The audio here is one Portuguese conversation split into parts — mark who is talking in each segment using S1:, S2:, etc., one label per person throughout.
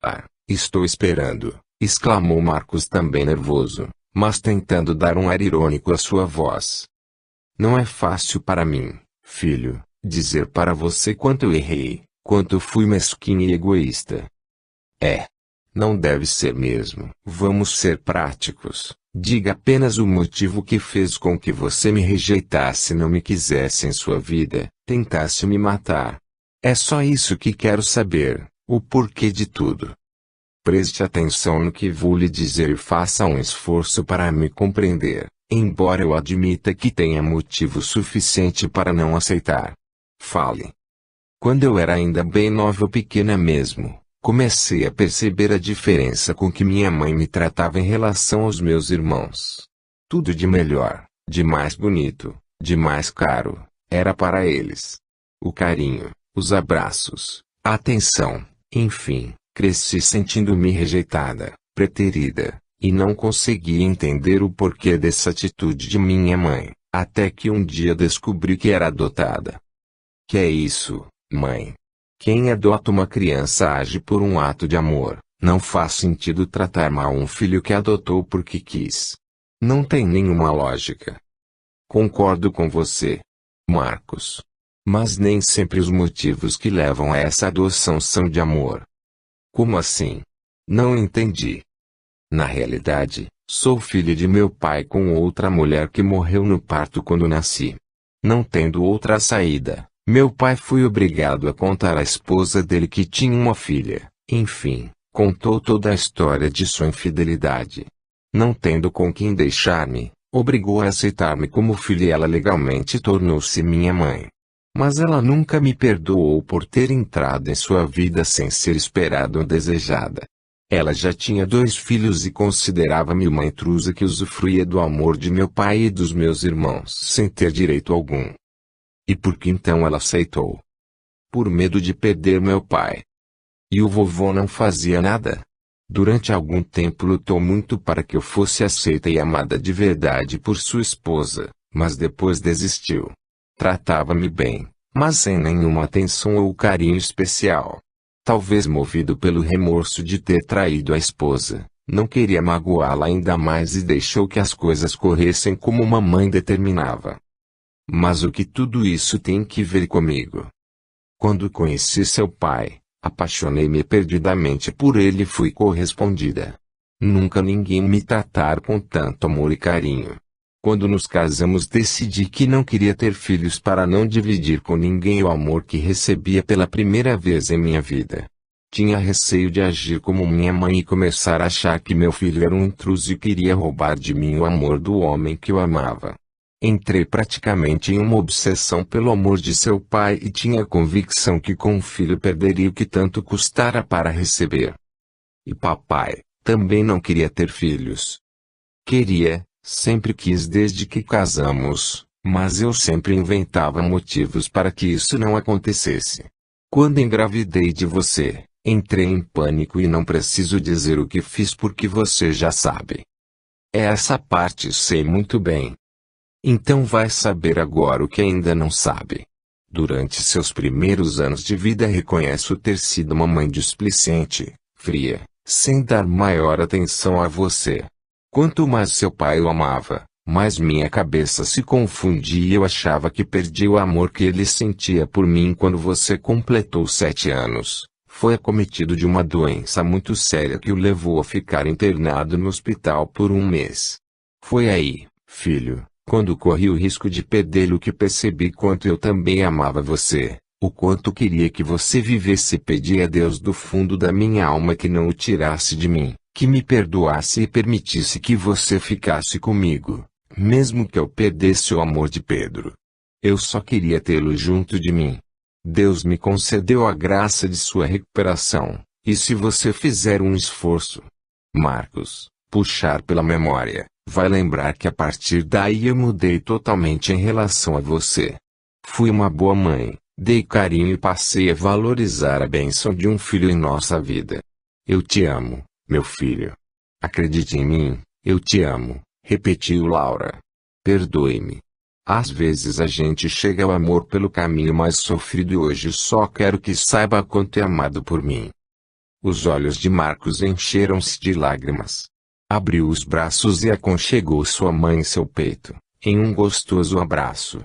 S1: Ah, estou esperando, exclamou Marcos também nervoso, mas tentando dar um ar irônico à sua voz. Não é fácil para mim, filho, dizer para você quanto eu errei, quanto fui mesquinho e egoísta. É. Não deve ser mesmo. Vamos ser práticos. Diga apenas o motivo que fez com que você me rejeitasse e não me quisesse em sua vida, tentasse me matar. É só isso que quero saber, o porquê de tudo. Preste atenção no que vou lhe dizer e faça um esforço para me compreender, embora eu admita que tenha motivo suficiente para não aceitar. Fale. Quando eu era ainda bem nova ou pequena mesmo, comecei a perceber a diferença com que minha mãe me tratava em relação aos meus irmãos. Tudo de melhor, de mais bonito, de mais caro, era para eles. O carinho, os abraços, a atenção, enfim, cresci sentindo-me rejeitada, preterida, e não conseguia entender o porquê dessa atitude de minha mãe, até que um dia descobri que era adotada. Que é isso, mãe? Quem adota uma criança age por um ato de amor. Não faz sentido tratar mal um filho que adotou porque quis. Não tem nenhuma lógica. Concordo com você, Marcos. Mas nem sempre os motivos que levam a essa adoção são de amor. Como assim? Não entendi. Na realidade, sou filho de meu pai com outra mulher que morreu no parto quando nasci. Não tendo outra saída, meu pai foi obrigado a contar à esposa dele que tinha uma filha. Enfim, contou toda a história de sua infidelidade. Não tendo com quem deixar-me, obrigou a aceitar-me como filho e ela legalmente tornou-se minha mãe. Mas ela nunca me perdoou por ter entrado em sua vida sem ser esperada ou desejada. Ela já tinha 2 filhos e considerava-me uma intrusa que usufruía do amor de meu pai e dos meus irmãos sem ter direito algum. E por que então ela aceitou? Por medo de perder meu pai. E o vovô não fazia nada? Durante algum tempo lutou muito para que eu fosse aceita e amada de verdade por sua esposa, mas depois desistiu. Tratava-me bem, mas sem nenhuma atenção ou carinho especial. Talvez movido pelo remorso de ter traído a esposa, não queria magoá-la ainda mais e deixou que as coisas corressem como uma mãe determinava. Mas o que tudo isso tem que ver comigo? Quando conheci seu pai, apaixonei-me perdidamente por ele e fui correspondida. Nunca ninguém me tratar com tanto amor e carinho. Quando nos casamos decidi que não queria ter filhos para não dividir com ninguém o amor que recebia pela primeira vez em minha vida. Tinha receio de agir como minha mãe e começar a achar que meu filho era um intruso e queria roubar de mim o amor do homem que eu amava. Entrei praticamente em uma obsessão pelo amor de seu pai e tinha a convicção que com o filho perderia o que tanto custara para receber. E papai também não queria ter filhos. Queria, sempre quis desde que casamos, mas eu sempre inventava motivos para que isso não acontecesse. Quando engravidei de você, entrei em pânico e não preciso dizer o que fiz porque você já sabe. Essa parte sei muito bem. Então vai saber agora o que ainda não sabe. Durante seus primeiros anos de vida reconheço ter sido uma mãe displicente, fria, sem dar maior atenção a você. Quanto mais seu pai o amava, mais minha cabeça se confundia e eu achava que perdi o amor que ele sentia por mim quando você completou 7 anos. Foi acometido de uma doença muito séria que o levou a ficar internado no hospital por 1 mês. Foi aí, filho, quando corri o risco de perdê-lo que percebi quanto eu também amava você, o quanto queria que você vivesse e pedi a Deus do fundo da minha alma que não o tirasse de mim, que me perdoasse e permitisse que você ficasse comigo, mesmo que eu perdesse o amor de Pedro. Eu só queria tê-lo junto de mim. Deus me concedeu a graça de sua recuperação, e se você fizer um esforço, Marcos, puxar pela memória, vai lembrar que a partir daí eu mudei totalmente em relação a você. Fui uma boa mãe, dei carinho e passei a valorizar a bênção de um filho em nossa vida. Eu te amo, meu filho. Acredite em mim, eu te amo, repetiu Laura. Perdoe-me. Às vezes a gente chega ao amor pelo caminho mais sofrido e hoje só quero que saiba quanto é amado por mim. Os olhos de Marcos encheram-se de lágrimas. Abriu os braços e aconchegou sua mãe em seu peito, em um gostoso abraço.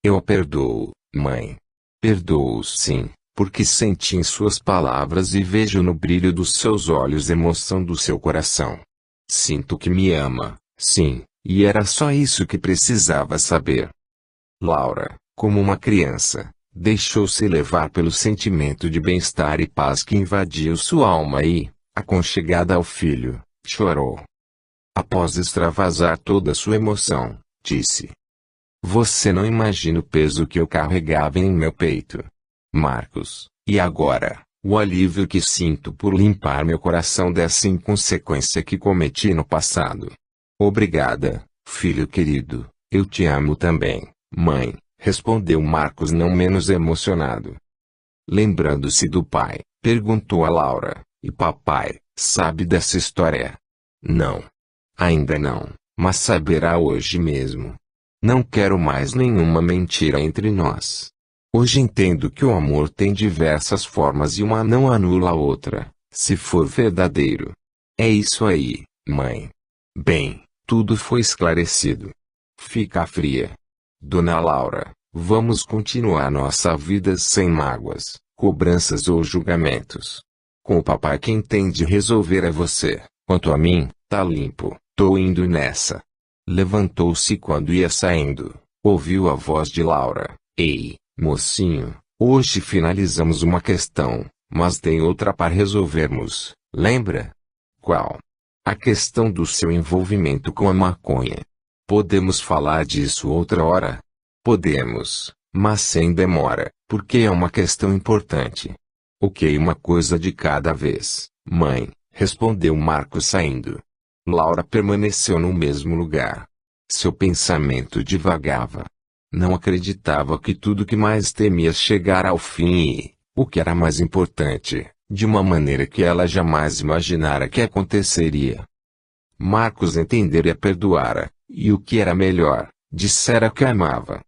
S1: Eu a perdoo, mãe. Perdoo sim, porque senti em suas palavras e vejo no brilho dos seus olhos emoção do seu coração. Sinto que me ama, sim, e era só isso que precisava saber. Laura, como uma criança, deixou-se levar pelo sentimento de bem-estar e paz que invadiu sua alma e, aconchegada ao filho, chorou. Após extravasar toda sua emoção, disse: Você não imagina o peso que eu carregava em meu peito. Marcos, e agora, o alívio que sinto por limpar meu coração dessa inconsequência que cometi no passado. Obrigada, filho querido, eu te amo também, mãe, respondeu Marcos não menos emocionado. Lembrando-se do pai, perguntou a Laura: E papai, sabe dessa história? Não. Ainda não, mas saberá hoje mesmo. Não quero mais nenhuma mentira entre nós. Hoje entendo que o amor tem diversas formas e uma não anula a outra, se for verdadeiro. É isso aí, mãe. Bem, tudo foi esclarecido. Fica fria. Dona Laura, vamos continuar nossa vida sem mágoas, cobranças ou julgamentos. Com o papai quem tem de resolver é você. Quanto a mim, tá limpo, tô indo nessa. Levantou-se quando ia saindo, ouviu a voz de Laura. Ei, mocinho, hoje finalizamos uma questão, mas tem outra para resolvermos, lembra? Qual? A questão do seu envolvimento com a maconha. Podemos falar disso outra hora? Podemos, mas sem demora, porque é uma questão importante. Ok, uma coisa de cada vez, mãe, respondeu Marcos saindo. Laura permaneceu no mesmo lugar. Seu pensamento divagava. Não acreditava que tudo que mais temia chegara ao fim e, o que era mais importante, de uma maneira que ela jamais imaginara que aconteceria. Marcos entendera e a perdoara, e o que era melhor, dissera que a amava.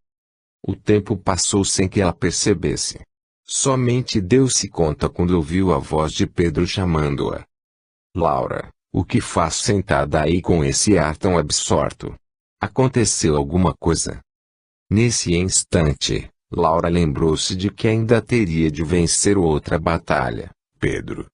S1: O tempo passou sem que ela percebesse. Somente deu-se conta quando ouviu a voz de Pedro chamando-a. Laura, o que faz sentada aí com esse ar tão absorto? Aconteceu alguma coisa? Nesse instante, Laura lembrou-se de que ainda teria de vencer outra batalha. Pedro.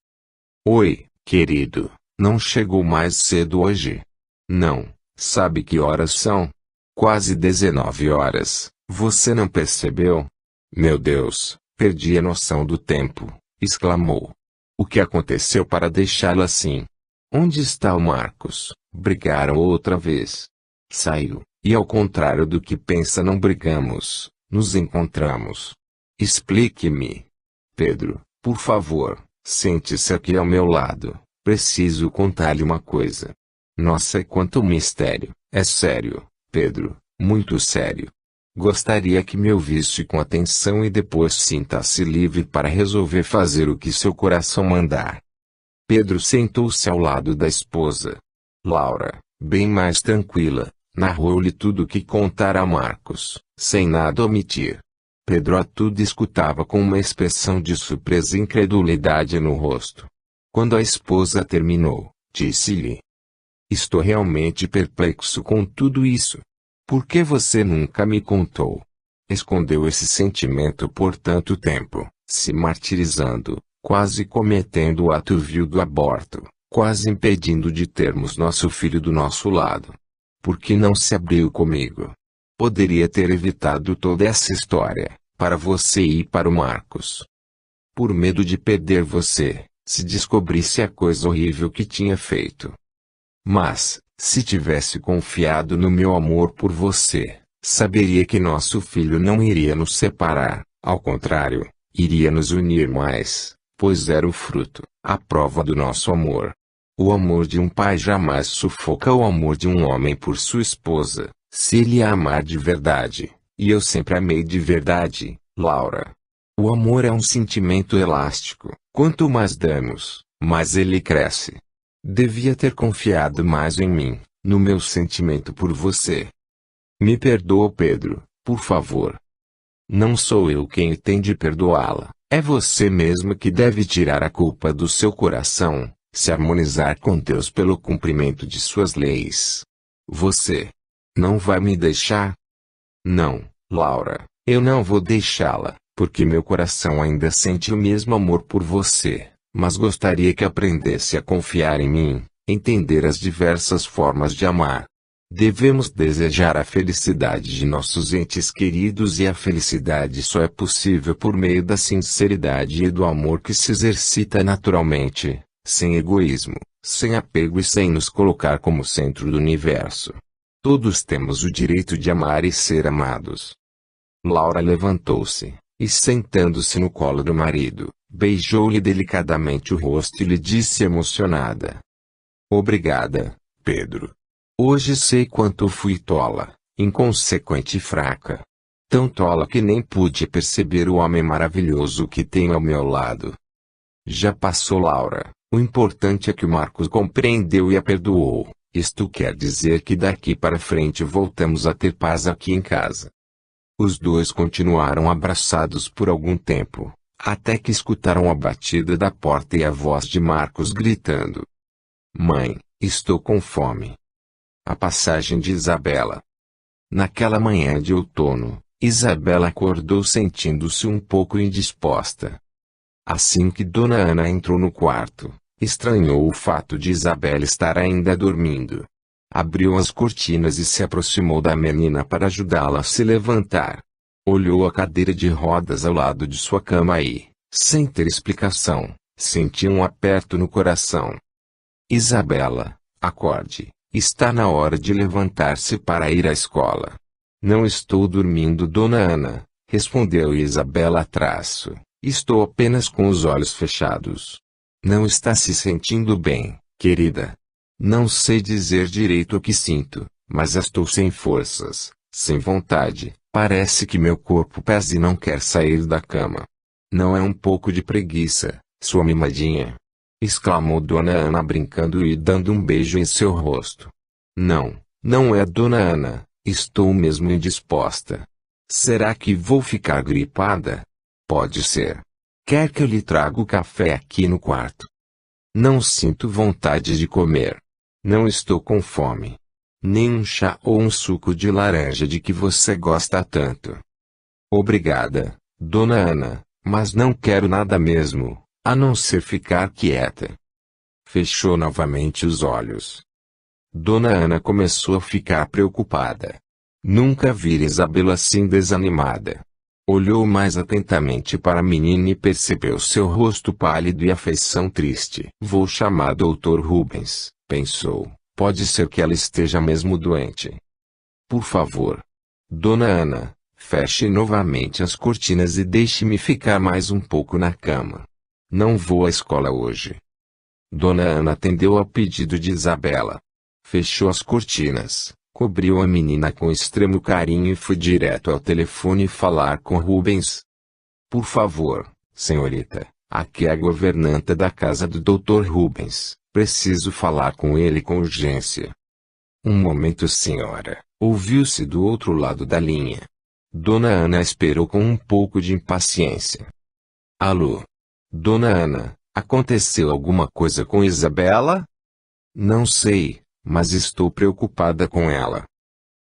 S1: Oi, querido, não chegou mais cedo hoje? Não, sabe que horas são? Quase 19 horas, você não percebeu? Meu Deus, perdi a noção do tempo, exclamou. O que aconteceu para deixá-lo assim? Onde está o Marcos? Brigaram outra vez. Saiu, e ao contrário do que pensa não brigamos, nos encontramos. Explique-me. Pedro, por favor, sente-se aqui ao meu lado, preciso contar-lhe uma coisa. Nossa, quanto mistério, é sério, Pedro, muito sério. Gostaria que me ouvisse com atenção e depois sinta-se livre para resolver fazer o que seu coração mandar. Pedro sentou-se ao lado da esposa. Laura, bem mais tranquila, narrou-lhe tudo o que contara a Marcos, sem nada omitir. Pedro a tudo escutava com uma expressão de surpresa e incredulidade no rosto. Quando a esposa terminou, disse-lhe: Estou realmente perplexo com tudo isso. Por que você nunca me contou? Escondeu esse sentimento por tanto tempo, se martirizando, quase cometendo o ato vil do aborto, quase impedindo de termos nosso filho do nosso lado. Por que não se abriu comigo? Poderia ter evitado toda essa história, para você e para o Marcos. Por medo de perder você, se descobrisse a coisa horrível que tinha feito. Mas, se tivesse confiado no meu amor por você, saberia que nosso filho não iria nos separar, ao contrário, iria nos unir mais, pois era o fruto, a prova do nosso amor. O amor de um pai jamais sufoca o amor de um homem por sua esposa, se ele a amar de verdade, e eu sempre amei de verdade, Laura. O amor é um sentimento elástico, quanto mais damos, mais ele cresce. Devia ter confiado mais em mim, no meu sentimento por você. Me perdoa, Pedro, por favor. Não sou eu quem tem de perdoá-la, É você mesmo que deve tirar a culpa do seu coração, se harmonizar com Deus pelo cumprimento de suas leis. Você não vai me deixar? Não, Laura, eu não vou deixá-la, porque meu coração ainda sente o mesmo amor por você, mas gostaria que aprendesse a confiar em mim, entender as diversas formas de amar. Devemos desejar a felicidade de nossos entes queridos, e a felicidade só é possível por meio da sinceridade e do amor que se exercita naturalmente, sem egoísmo, sem apego e sem nos colocar como centro do universo. Todos temos o direito de amar e ser amados. Laura levantou-se, e sentando-se no colo do marido, beijou-lhe delicadamente o rosto e lhe disse emocionada: Obrigada, Pedro. Hoje sei quanto fui tola, inconsequente e fraca. Tão tola que nem pude perceber o homem maravilhoso que tenho ao meu lado. Já passou, Laura. O importante é que o Marcos compreendeu e a perdoou. Isto quer dizer que daqui para frente voltamos a ter paz aqui em casa. Os dois continuaram abraçados por algum tempo, até que escutaram a batida da porta e a voz de Marcos gritando: Mãe, estou com fome. A passagem de Isabela. Naquela manhã de outono, Isabela acordou sentindo-se um pouco indisposta. Assim que Dona Ana entrou no quarto, estranhou o fato de Isabela estar ainda dormindo. Abriu as cortinas e se aproximou da menina para ajudá-la a se levantar. Olhou a cadeira de rodas ao lado de sua cama e, sem ter explicação, sentiu um aperto no coração. Isabela, acorde. Está na hora de levantar-se para ir à escola. Não estou dormindo, Dona Ana, respondeu Isabela traço. Estou apenas com os olhos fechados. Não está se sentindo bem, querida? Não sei dizer direito o que sinto, mas estou sem forças, sem vontade. Parece que meu corpo pesa e não quer sair da cama. Não é um pouco de preguiça, sua mimadinha? Exclamou Dona Ana brincando e dando um beijo em seu rosto. Não, não é, Dona Ana, estou mesmo indisposta. Será que vou ficar gripada? Pode ser. Quer que eu lhe traga o café aqui no quarto? Não sinto vontade de comer. Não estou com fome. Nem um chá ou um suco de laranja de que você gosta tanto. Obrigada, Dona Ana, mas não quero nada mesmo, a não ser ficar quieta. Fechou novamente os olhos. Dona Ana começou a ficar preocupada. Nunca vira Isabela assim desanimada. Olhou mais atentamente para a menina e percebeu seu rosto pálido e a feição triste. Vou chamar Dr. Rubens, pensou. Pode ser que ela esteja mesmo doente. Por favor, Dona Ana, feche novamente as cortinas e deixe-me ficar mais um pouco na cama. Não vou à escola hoje. Dona Ana atendeu ao pedido de Isabela. Fechou as cortinas, cobriu a menina com extremo carinho e foi direto ao telefone falar com Rubens. Por favor, senhorita, aqui é a governanta da casa do Dr. Rubens. Preciso falar com ele com urgência. Um momento, senhora, ouviu-se do outro lado da linha. Dona Ana esperou com um pouco de impaciência. Alô? Dona Ana, aconteceu alguma coisa com Isabela? Não sei, mas estou preocupada com ela.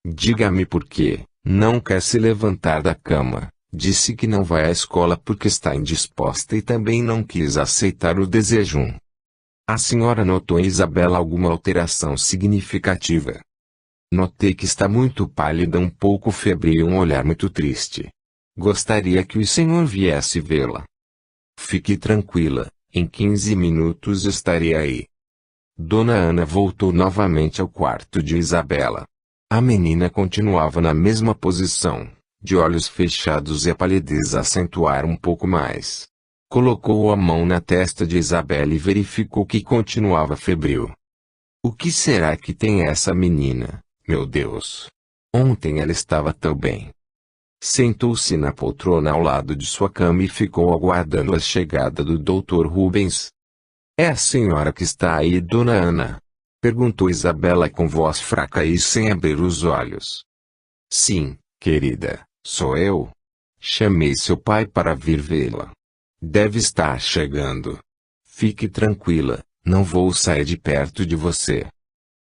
S1: Diga-me por quê. Não quer se levantar da cama. Disse que não vai à escola porque está indisposta e também não quis aceitar o desjejum. A senhora notou em Isabela alguma alteração significativa? Notei que está muito pálida, um pouco febril e um olhar muito triste. Gostaria que o senhor viesse vê-la. Fique tranquila, em 15 minutos estarei aí. Dona Ana voltou novamente ao quarto de Isabela. A menina continuava na mesma posição, de olhos fechados e a palidez acentuara um pouco mais. Colocou a mão na testa de Isabela e verificou que continuava febril. O que será que tem essa menina, meu Deus? Ontem ela estava tão bem. Sentou-se na poltrona ao lado de sua cama e ficou aguardando a chegada do Dr. Rubens. É a senhora que está aí, Dona Ana? Perguntou Isabela com voz fraca e sem abrir os olhos. Sim, querida, sou eu. Chamei seu pai para vir vê-la. Deve estar chegando. Fique tranquila, não vou sair de perto de você.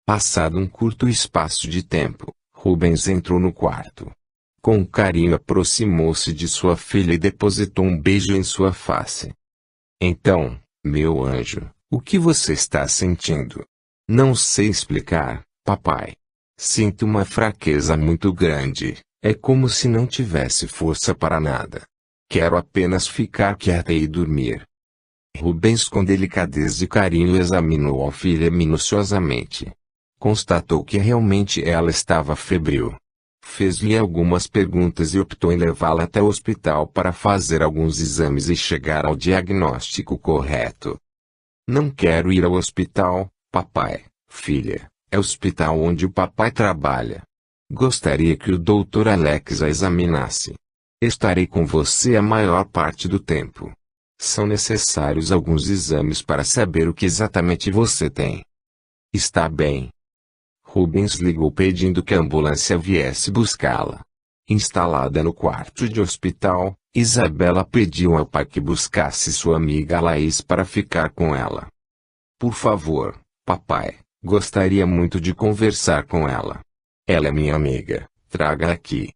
S1: Passado um curto espaço de tempo, Rubens entrou no quarto. Com carinho aproximou-se de sua filha e depositou um beijo em sua face. Então, meu anjo, o que você está sentindo? Não sei explicar, papai. Sinto uma fraqueza muito grande, é como se não tivesse força para nada. Quero apenas ficar quieta e dormir. Rubens com delicadeza e carinho examinou a filha minuciosamente. Constatou que realmente ela estava febril. Fez-lhe algumas perguntas e optou em levá-la até o hospital para fazer alguns exames e chegar ao diagnóstico correto. Não quero ir ao hospital, papai, filha, é o hospital onde o papai trabalha. Gostaria que o Dr. Alex a examinasse. Estarei com você a maior parte do tempo. São necessários alguns exames para saber o que exatamente você tem. Está bem. Rubens ligou pedindo que a ambulância viesse buscá-la. Instalada no quarto de hospital, Isabela pediu ao pai que buscasse sua amiga Laís para ficar com ela. Por favor, papai, gostaria muito de conversar com ela. Ela é minha amiga, traga-a aqui.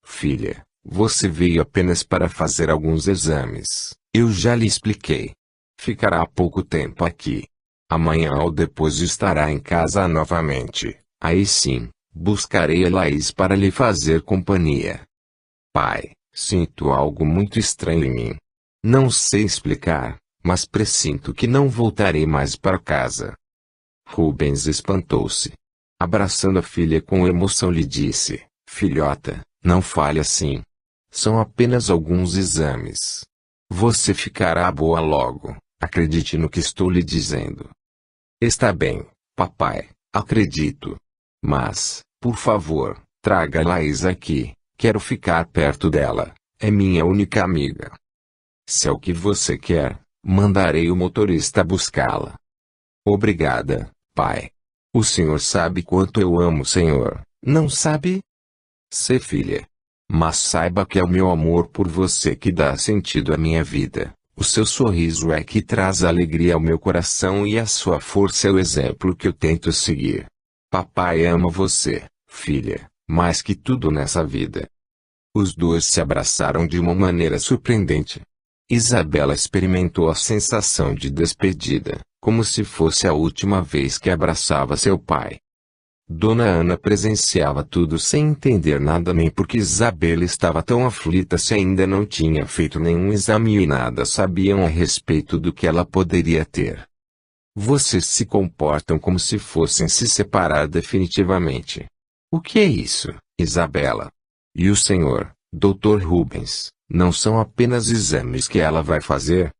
S1: Filha, você veio apenas para fazer alguns exames, eu já lhe expliquei. Ficará pouco tempo aqui. Amanhã ou depois estará em casa novamente. Aí sim, buscarei a Laís para lhe fazer companhia. Pai, sinto algo muito estranho em mim. Não sei explicar, mas pressinto que não voltarei mais para casa. Rubens espantou-se. Abraçando a filha com emoção lhe disse, filhota, não fale assim. São apenas alguns exames. Você ficará boa logo, acredite no que estou lhe dizendo. Está bem, papai, acredito. Mas, por favor, traga a Laís aqui, quero ficar perto dela, é minha única amiga. Se é o que você quer, mandarei o motorista buscá-la. Obrigada, pai. O senhor sabe quanto eu amo o senhor, não sabe? Sei, filha. Mas saiba que é o meu amor por você que dá sentido à minha vida. O seu sorriso é que traz alegria ao meu coração e a sua força é o exemplo que eu tento seguir. Papai ama você, filha, mais que tudo nessa vida. Os dois se abraçaram de uma maneira surpreendente. Isabela experimentou a sensação de despedida, como se fosse a última vez que abraçava seu pai. Dona Ana presenciava tudo sem entender nada nem porque Isabela estava tão aflita se ainda não tinha feito nenhum exame e nada sabiam a respeito do que ela poderia ter. Vocês se comportam como se fossem se separar definitivamente. O que é isso, Isabela? E o senhor, Dr. Rubens, não são apenas exames que ela vai fazer?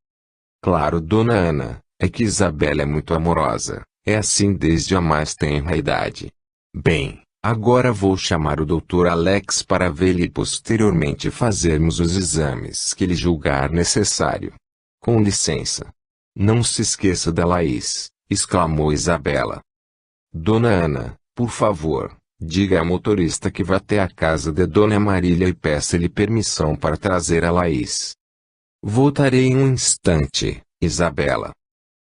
S1: Claro, Dona Ana, é que Isabela é muito amorosa, é assim desde a mais tenra idade. Bem, agora vou chamar o Dr. Alex para vê-lo e posteriormente fazermos os exames que ele julgar necessário. Com licença. Não se esqueça da Laís, exclamou Isabela. Dona Ana, por favor, diga ao motorista que vá até a casa de Dona Marília e peça-lhe permissão para trazer a Laís. Voltarei em um instante, Isabela.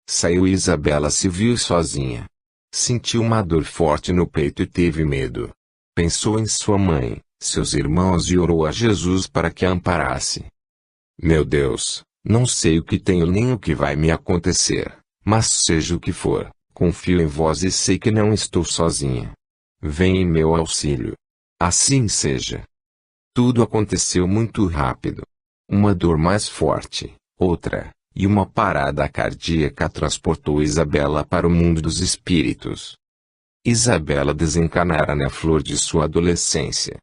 S1: Saiu e Isabela se viu sozinha. Sentiu uma dor forte no peito e teve medo. Pensou em sua mãe, seus irmãos e orou a Jesus para que a amparasse. Meu Deus, não sei o que tenho nem o que vai me acontecer, mas seja o que for, confio em vós e sei que não estou sozinha. Vem em meu auxílio. Assim seja. Tudo aconteceu muito rápido. Uma dor mais forte, outra, e uma parada cardíaca transportou Isabela para o mundo dos espíritos. Isabela desencanara na flor de sua adolescência.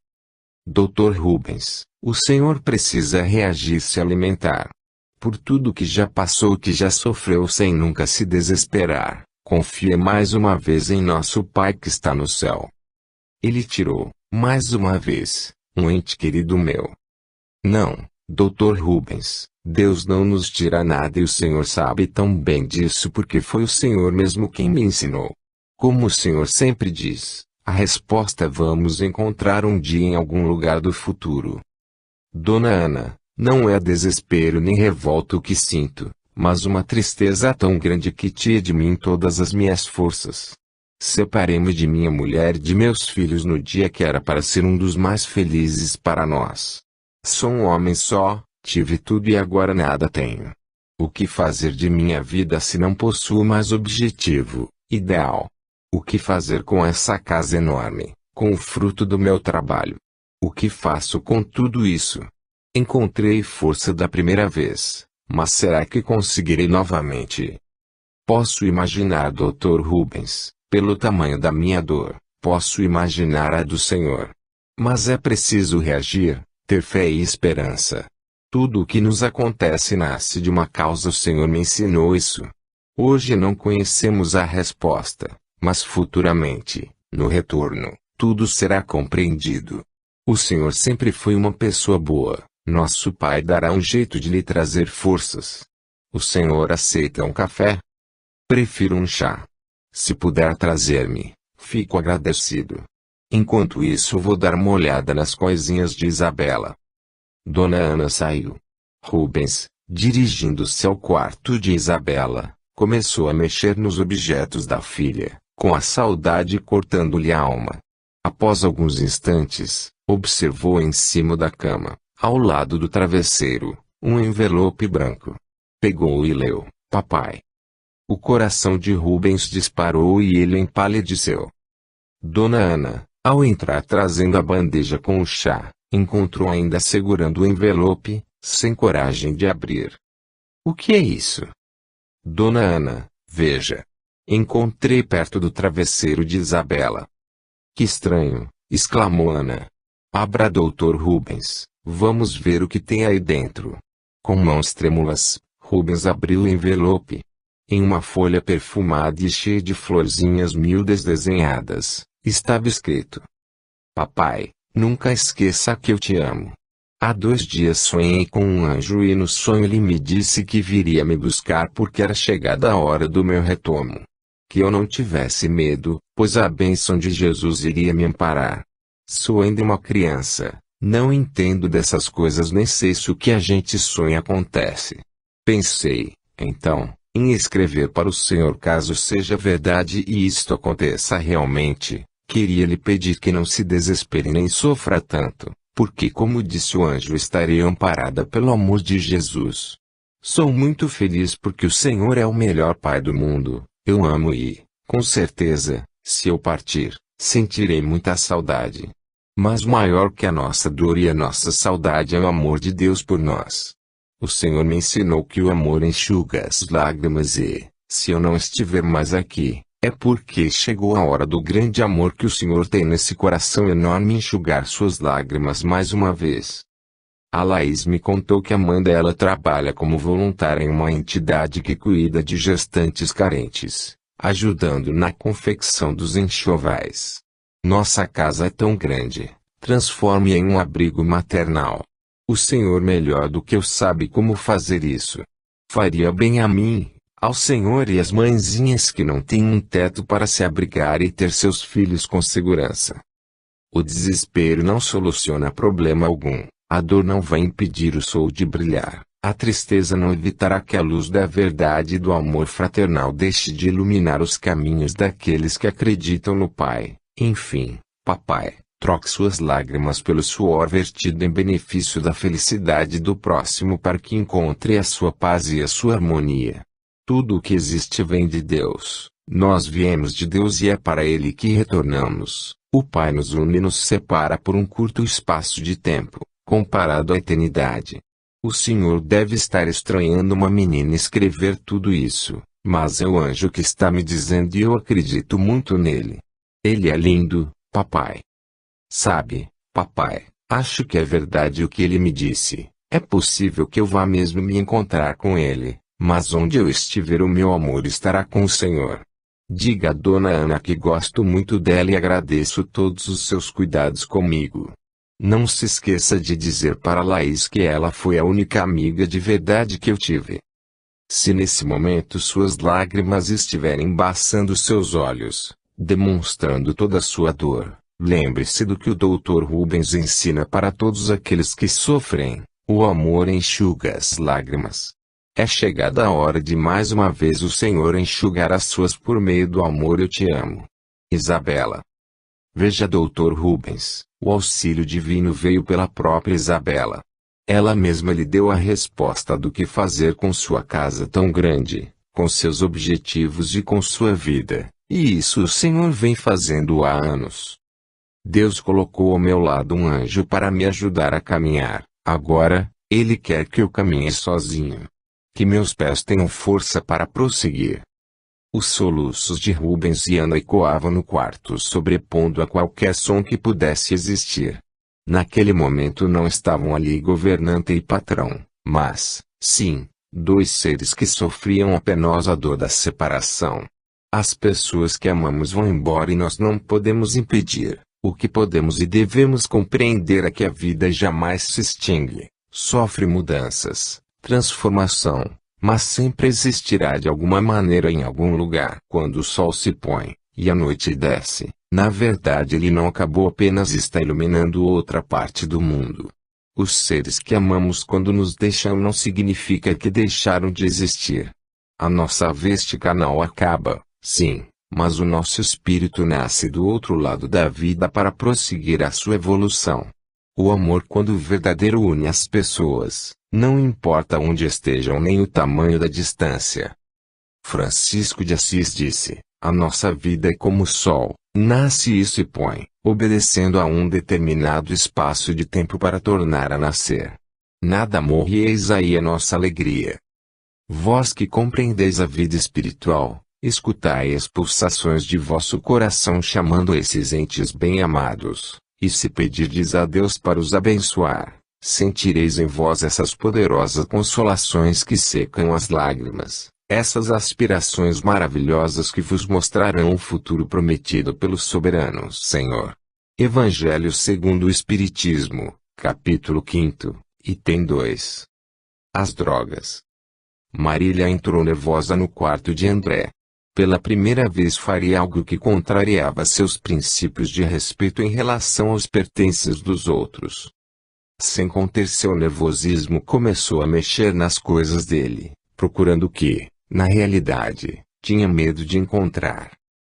S1: Dr. Rubens, o senhor precisa reagir e se alimentar. Por tudo que já passou e que já sofreu sem nunca se desesperar, confie mais uma vez em nosso Pai que está no céu. Ele tirou, mais uma vez, um ente querido meu. Não, Dr. Rubens, Deus não nos tira nada e o senhor sabe tão bem disso porque foi o senhor mesmo quem me ensinou. Como o senhor sempre diz, a resposta vamos encontrar um dia em algum lugar do futuro. Dona Ana, Não é desespero nem revolta o que sinto, mas uma tristeza tão grande que tira de mim todas as minhas forças. Separei-me de minha mulher e de meus filhos no dia que era para ser um dos mais felizes para nós. Sou um homem só, tive tudo e agora nada tenho. O que fazer de minha vida se não possuo mais objetivo, ideal? O que fazer com essa casa enorme, com o fruto do meu trabalho? O que faço com tudo isso? Encontrei força da primeira vez, mas será que conseguirei novamente? Posso imaginar Dr. Rubens, pelo tamanho da minha dor, posso imaginar a do Senhor. Mas é preciso reagir, ter fé e esperança. Tudo o que nos acontece nasce de uma causa. O Senhor me ensinou isso. Hoje não conhecemos a resposta, mas futuramente, no retorno, tudo será compreendido. O Senhor sempre foi uma pessoa boa, nosso Pai dará um jeito de lhe trazer forças. O Senhor aceita um café? Prefiro um chá. Se puder trazer-me, fico agradecido. Enquanto isso vou dar uma olhada nas coisinhas de Isabela. Dona Ana saiu. Rubens, dirigindo-se ao quarto de Isabela, começou a mexer nos objetos da filha, com a saudade cortando-lhe a alma. Após alguns instantes, observou em cima da cama, ao lado do travesseiro, um envelope branco. Pegou-o e leu: Papai. O coração de Rubens disparou e ele empalideceu. Dona Ana, ao entrar trazendo a bandeja com o chá, encontrou ainda segurando o envelope, sem coragem de abrir. O que é isso? Dona Ana, veja. Encontrei perto do travesseiro de Isabela. Que estranho, exclamou Ana. Abra, Dr. Rubens, vamos ver o que tem aí dentro. Com mãos trêmulas, Rubens abriu o envelope. Em uma folha perfumada e cheia de florzinhas miúdas desenhadas, estava escrito: Papai, nunca esqueça que eu te amo. Há 2 dias sonhei com um anjo e no sonho ele me disse que viria me buscar porque era chegada a hora do meu retorno. Que eu não tivesse medo, pois a bênção de Jesus iria me amparar. Sou ainda uma criança, não entendo dessas coisas nem sei se o que a gente sonha acontece. Pensei, então, em escrever para o Senhor caso seja verdade e isto aconteça realmente. Queria lhe pedir que não se desespere nem sofra tanto, porque como disse o anjo estarei amparada pelo amor de Jesus. Sou muito feliz porque o Senhor é o melhor Pai do mundo, eu amo e, com certeza, se eu partir, sentirei muita saudade. Mas maior que a nossa dor e a nossa saudade é o amor de Deus por nós. O Senhor me ensinou que o amor enxuga as lágrimas e, se eu não estiver mais aqui, é porque chegou a hora do grande amor que o Senhor tem nesse coração enorme enxugar suas lágrimas mais uma vez. A Laís me contou que a mãe dela trabalha como voluntária em uma entidade que cuida de gestantes carentes, ajudando na confecção dos enxovais. Nossa casa é tão grande, transforme em um abrigo maternal. O Senhor melhor do que eu sabe como fazer isso. Faria bem a mim, ao Senhor e às mãezinhas que não têm um teto para se abrigar e ter seus filhos com segurança. O desespero não soluciona problema algum, a dor não vai impedir o sol de brilhar, a tristeza não evitará que a luz da verdade e do amor fraternal deixe de iluminar os caminhos daqueles que acreditam no Pai. Enfim, papai, troque suas lágrimas pelo suor vertido em benefício da felicidade do próximo para que encontre a sua paz e a sua harmonia. Tudo o que existe vem de Deus, nós viemos de Deus e é para Ele que retornamos. O Pai nos une e nos separa por um curto espaço de tempo, comparado à eternidade. O Senhor deve estar estranhando uma menina escrever tudo isso, mas é o anjo que está me dizendo e eu acredito muito nele. Ele é lindo, papai. Sabe, papai, acho que é verdade o que ele me disse. É possível que eu vá mesmo me encontrar com ele, mas onde eu estiver o meu amor estará com o Senhor. Diga a Dona Ana que gosto muito dela e agradeço todos os seus cuidados comigo. Não se esqueça de dizer para Laís que ela foi a única amiga de verdade que eu tive. Se nesse momento suas lágrimas estiverem embaçando seus olhos, demonstrando toda a sua dor, lembre-se do que o Dr. Rubens ensina para todos aqueles que sofrem. O amor enxuga as lágrimas. É chegada a hora de mais uma vez o Senhor enxugar as suas por meio do amor. Eu te amo. Isabela. Veja, Dr. Rubens, o auxílio divino veio pela própria Isabela. Ela mesma lhe deu a resposta do que fazer com sua casa tão grande, com seus objetivos e com sua vida, e isso o Senhor vem fazendo há anos. Deus colocou ao meu lado um anjo para me ajudar a caminhar. Agora, Ele quer que eu caminhe sozinho. Que meus pés tenham força para prosseguir. Os soluços de Rubens e Ana ecoavam no quarto, sobrepondo a qualquer som que pudesse existir. Naquele momento não estavam ali governante e patrão, mas, sim, dois seres que sofriam a penosa dor da separação. As pessoas que amamos vão embora e nós não podemos impedir. O que podemos e devemos compreender é que a vida jamais se extingue, sofre mudanças, transformação, mas sempre existirá de alguma maneira em algum lugar. Quando o sol se põe, e a noite desce, na verdade ele não acabou, apenas está iluminando outra parte do mundo. Os seres que amamos quando nos deixam não significa que deixaram de existir. A nossa vestígio canal acaba, sim. Mas o nosso espírito nasce do outro lado da vida para prosseguir a sua evolução. O amor, quando verdadeiro, une as pessoas, não importa onde estejam nem o tamanho da distância. Francisco de Assis disse: a nossa vida é como o sol, nasce e se põe, obedecendo a um determinado espaço de tempo para tornar a nascer. Nada morre e eis aí a nossa alegria. Vós que compreendeis a vida espiritual, escutai as pulsações de vosso coração chamando esses entes bem-amados, e se pedirdes a Deus para os abençoar, sentireis em vós essas poderosas consolações que secam as lágrimas, essas aspirações maravilhosas que vos mostrarão o futuro prometido pelo soberano Senhor. Evangelho segundo o Espiritismo, capítulo 5, item 2. As drogas. Marília entrou nervosa no quarto de André. Pela primeira vez faria algo que contrariava seus princípios de respeito em relação aos pertences dos outros. Sem conter seu nervosismo, começou a mexer nas coisas dele, procurando o que, na realidade, tinha medo de encontrar.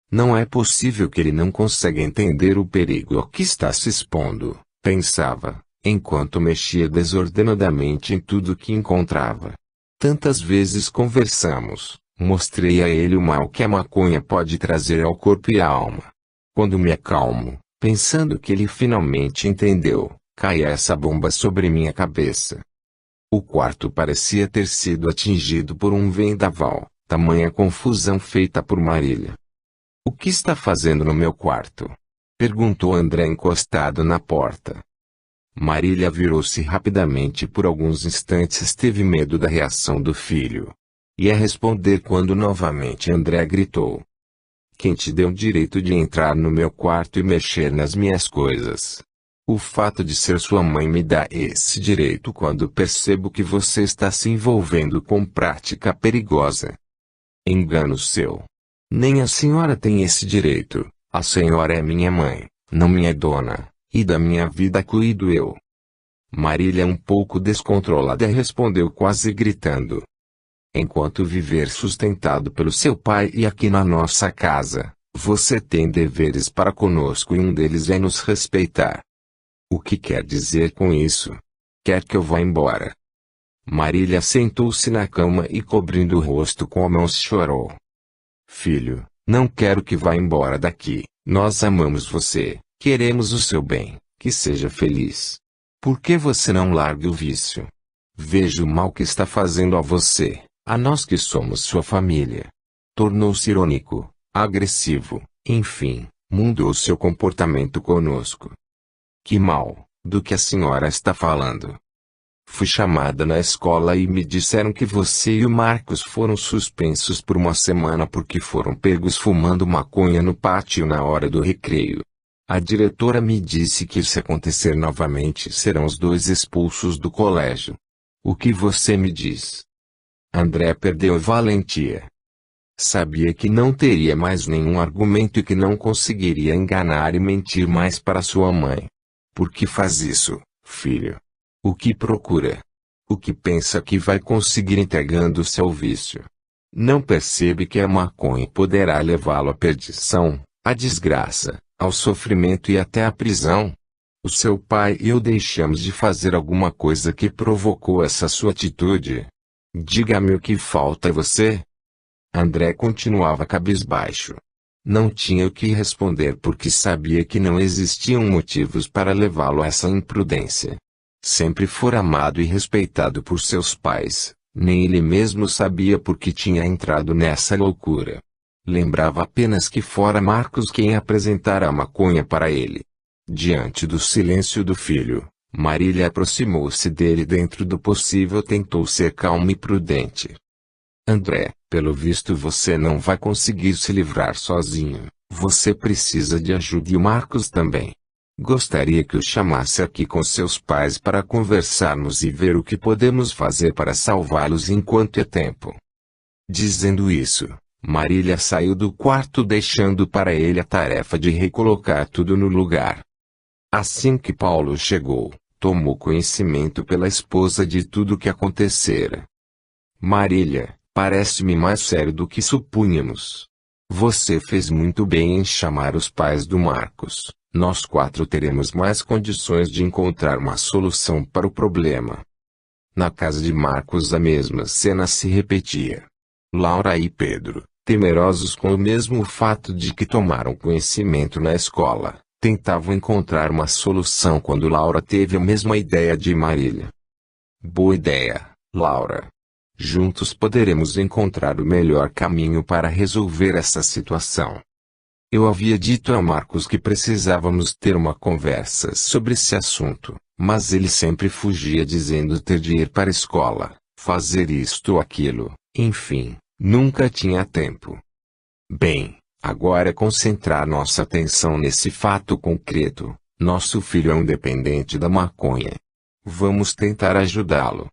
S1: Não é possível que ele não consiga entender o perigo ao que está se expondo, pensava, enquanto mexia desordenadamente em tudo que encontrava. Tantas vezes conversamos. Mostrei a ele o mal que a maconha pode trazer ao corpo e à alma. Quando me acalmo, pensando que ele finalmente entendeu, cai essa bomba sobre minha cabeça. O quarto parecia ter sido atingido por um vendaval, tamanha confusão feita por Marília. O que está fazendo no meu quarto? Perguntou André encostado na porta. Marília virou-se rapidamente. Por alguns instantes teve medo da reação do filho. Ia responder quando novamente André gritou: quem te deu o direito de entrar no meu quarto e mexer nas minhas coisas? O fato de ser sua mãe me dá esse direito quando percebo que você está se envolvendo com prática perigosa. Engano seu. Nem a senhora tem esse direito. A senhora é minha mãe, não minha dona, e da minha vida cuido eu. Marília, um pouco descontrolada, respondeu quase gritando: enquanto viver sustentado pelo seu pai e aqui na nossa casa, você tem deveres para conosco e um deles é nos respeitar. O que quer dizer com isso? Quer que eu vá embora? Marília sentou-se na cama e, cobrindo o rosto com a mão, chorou. Filho, não quero que vá embora daqui. Nós amamos você, queremos o seu bem, que seja feliz. Por que você não larga o vício? Veja o mal que está fazendo a você. A nós que somos sua família. Tornou-se irônico, agressivo, enfim, mudou seu comportamento conosco. Que mal, do que a senhora está falando? Fui chamada na escola e me disseram que você e o Marcos foram suspensos por uma semana porque foram pegos fumando maconha no pátio na hora do recreio. A diretora me disse que se acontecer novamente serão os dois expulsos do colégio. O que você me diz? André perdeu a valentia. Sabia que não teria mais nenhum argumento e que não conseguiria enganar e mentir mais para sua mãe. Por que faz isso, filho? O que procura? O que pensa que vai conseguir entregando-se ao vício? Não percebe que a maconha poderá levá-lo à perdição, à desgraça, ao sofrimento e até à prisão? O seu pai e eu deixamos de fazer alguma coisa que provocou essa sua atitude? Diga-me o que falta a você? André continuava cabisbaixo. Não tinha o que responder porque sabia que não existiam motivos para levá-lo a essa imprudência. Sempre fora amado e respeitado por seus pais, nem ele mesmo sabia por que tinha entrado nessa loucura. Lembrava apenas que fora Marcos quem apresentara a maconha para ele. Diante do silêncio do filho, Marília aproximou-se dele dentro do possível tentou ser calmo e prudente. André, pelo visto você não vai conseguir se livrar sozinho, você precisa de ajuda e o Marcos também. Gostaria que o chamasse aqui com seus pais para conversarmos e ver o que podemos fazer para salvá-los enquanto é tempo. Dizendo isso, Marília saiu do quarto deixando para ele a tarefa de recolocar tudo no lugar. Assim que Paulo chegou, tomou conhecimento pela esposa de tudo o que acontecera. Marília, parece-me mais sério do que supunhamos. Você fez muito bem em chamar os pais do Marcos. Nós quatro teremos mais condições de encontrar uma solução para o problema. Na casa de Marcos a mesma cena se repetia. Laura e Pedro, temerosos com o mesmo fato de que tomaram conhecimento na escola, tentavam encontrar uma solução quando Laura teve a mesma ideia de Marília. Boa ideia, Laura. Juntos poderemos encontrar o melhor caminho para resolver essa situação. Eu havia dito a Marcos que precisávamos ter uma conversa sobre esse assunto, mas ele sempre fugia dizendo ter de ir para a escola, fazer isto ou aquilo, enfim, nunca tinha tempo. Bem, agora é concentrar nossa atenção nesse fato concreto. Nosso filho é um dependente da maconha. Vamos tentar ajudá-lo.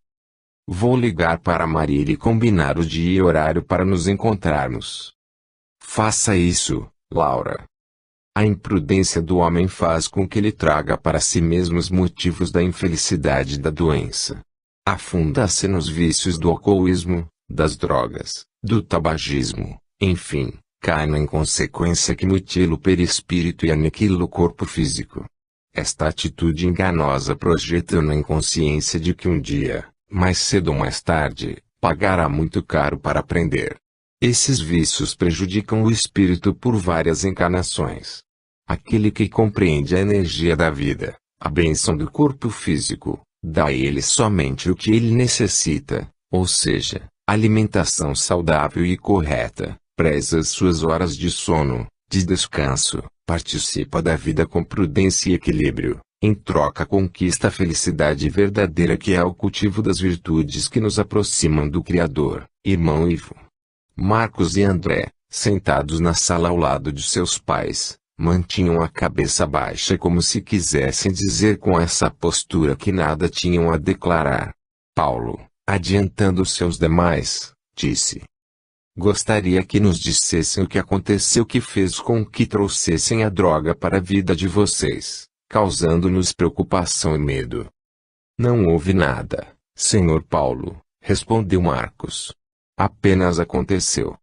S1: Vou ligar para Marília e combinar o dia e horário para nos encontrarmos. Faça isso, Laura. A imprudência do homem faz com que ele traga para si mesmo os motivos da infelicidade da doença. Afunda-se nos vícios do alcoolismo, das drogas, do tabagismo, enfim, cai na inconsequência que mutila o perispírito e aniquila o corpo físico. Esta atitude enganosa projeta na inconsciência de que um dia, mais cedo ou mais tarde, pagará muito caro para aprender. Esses vícios prejudicam o espírito por várias encarnações. Aquele que compreende a energia da vida, a bênção do corpo físico, dá a ele somente o que ele necessita, ou seja, alimentação saudável e correta, preza as suas horas de sono, de descanso, participa da vida com prudência e equilíbrio, em troca conquista a felicidade verdadeira que é o cultivo das virtudes que nos aproximam do Criador. Irmão Ivo. Marcos e André, sentados na sala ao lado de seus pais, mantinham a cabeça baixa como se quisessem dizer com essa postura que nada tinham a declarar. Paulo, adiantando-se aos demais, disse: Gostaria que nos dissessem o que aconteceu que fez com que trouxessem a droga para a vida de vocês, causando-nos preocupação e medo. Não houve nada, Senhor Paulo, respondeu Marcos. Apenas aconteceu.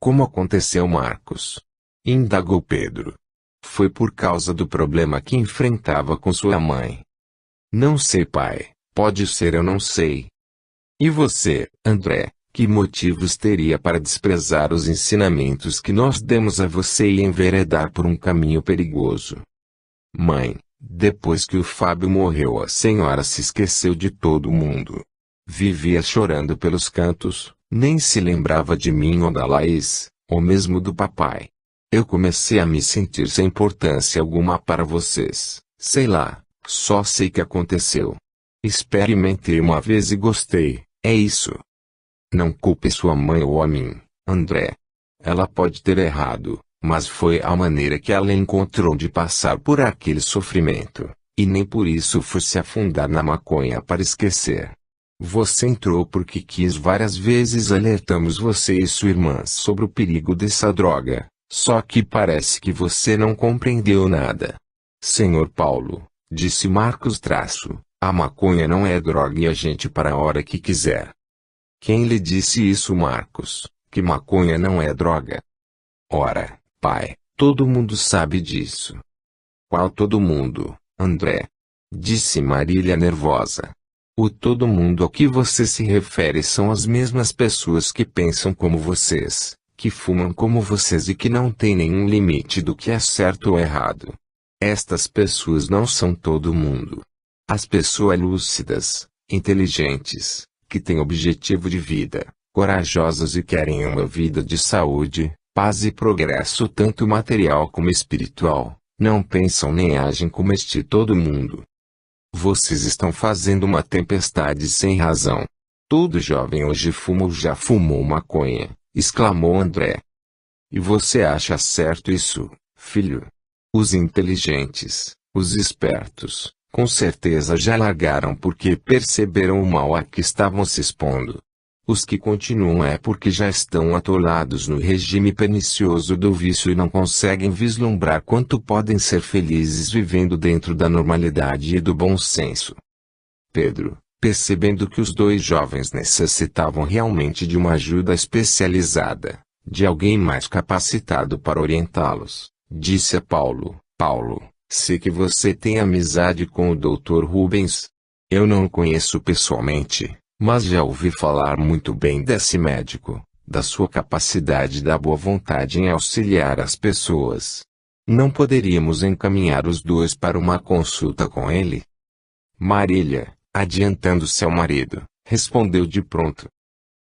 S1: Como aconteceu, Marcos? Indagou Pedro. Foi por causa do problema que enfrentava com sua mãe. Não sei, pai, pode ser, eu não sei. E você, André, que motivos teria para desprezar os ensinamentos que nós demos a você e enveredar por um caminho perigoso? Mãe, depois que o Fábio morreu, a senhora se esqueceu de todo mundo. Vivia chorando pelos cantos, nem se lembrava de mim ou da Laís, ou mesmo do papai. Eu comecei a me sentir sem importância alguma para vocês, sei lá, só sei que aconteceu. Experimentei uma vez e gostei, é isso. Não culpe sua mãe ou a mim, André. Ela pode ter errado, mas foi a maneira que ela encontrou de passar por aquele sofrimento, e nem por isso foi se afundar na maconha para esquecer. Você entrou porque quis, várias vezes alertamos você e sua irmã sobre o perigo dessa droga, só que parece que você não compreendeu nada. Senhor Paulo, disse Marcos A maconha não é droga e a gente para a hora que quiser. Quem lhe disse isso, Marcos, que maconha não é droga? Ora, pai, todo mundo sabe disso. Qual todo mundo, André? Disse Marília nervosa. O todo mundo ao que você se refere são as mesmas pessoas que pensam como vocês, que fumam como vocês e que não têm nenhum limite do que é certo ou errado. Estas pessoas não são todo mundo. As pessoas lúcidas, inteligentes, que têm objetivo de vida, corajosas e querem uma vida de saúde, paz e progresso tanto material como espiritual, não pensam nem agem como este todo mundo. Vocês estão fazendo uma tempestade sem razão. Todo jovem hoje fuma ou já fumou maconha, exclamou André. E você acha certo isso, filho? Os inteligentes, os espertos, com certeza já largaram porque perceberam o mal a que estavam se expondo. Os que continuam é porque já estão atolados no regime pernicioso do vício e não conseguem vislumbrar quanto podem ser felizes vivendo dentro da normalidade e do bom senso. Pedro, percebendo que os dois jovens necessitavam realmente de uma ajuda especializada, de alguém mais capacitado para orientá-los, disse a Paulo: Paulo, sei que você tem amizade com o Dr. Rubens. Eu não o conheço pessoalmente, mas já ouvi falar muito bem desse médico, da sua capacidade e da boa vontade em auxiliar as pessoas. Não poderíamos encaminhar os dois para uma consulta com ele? Marília, adiantando-se ao marido, respondeu de pronto.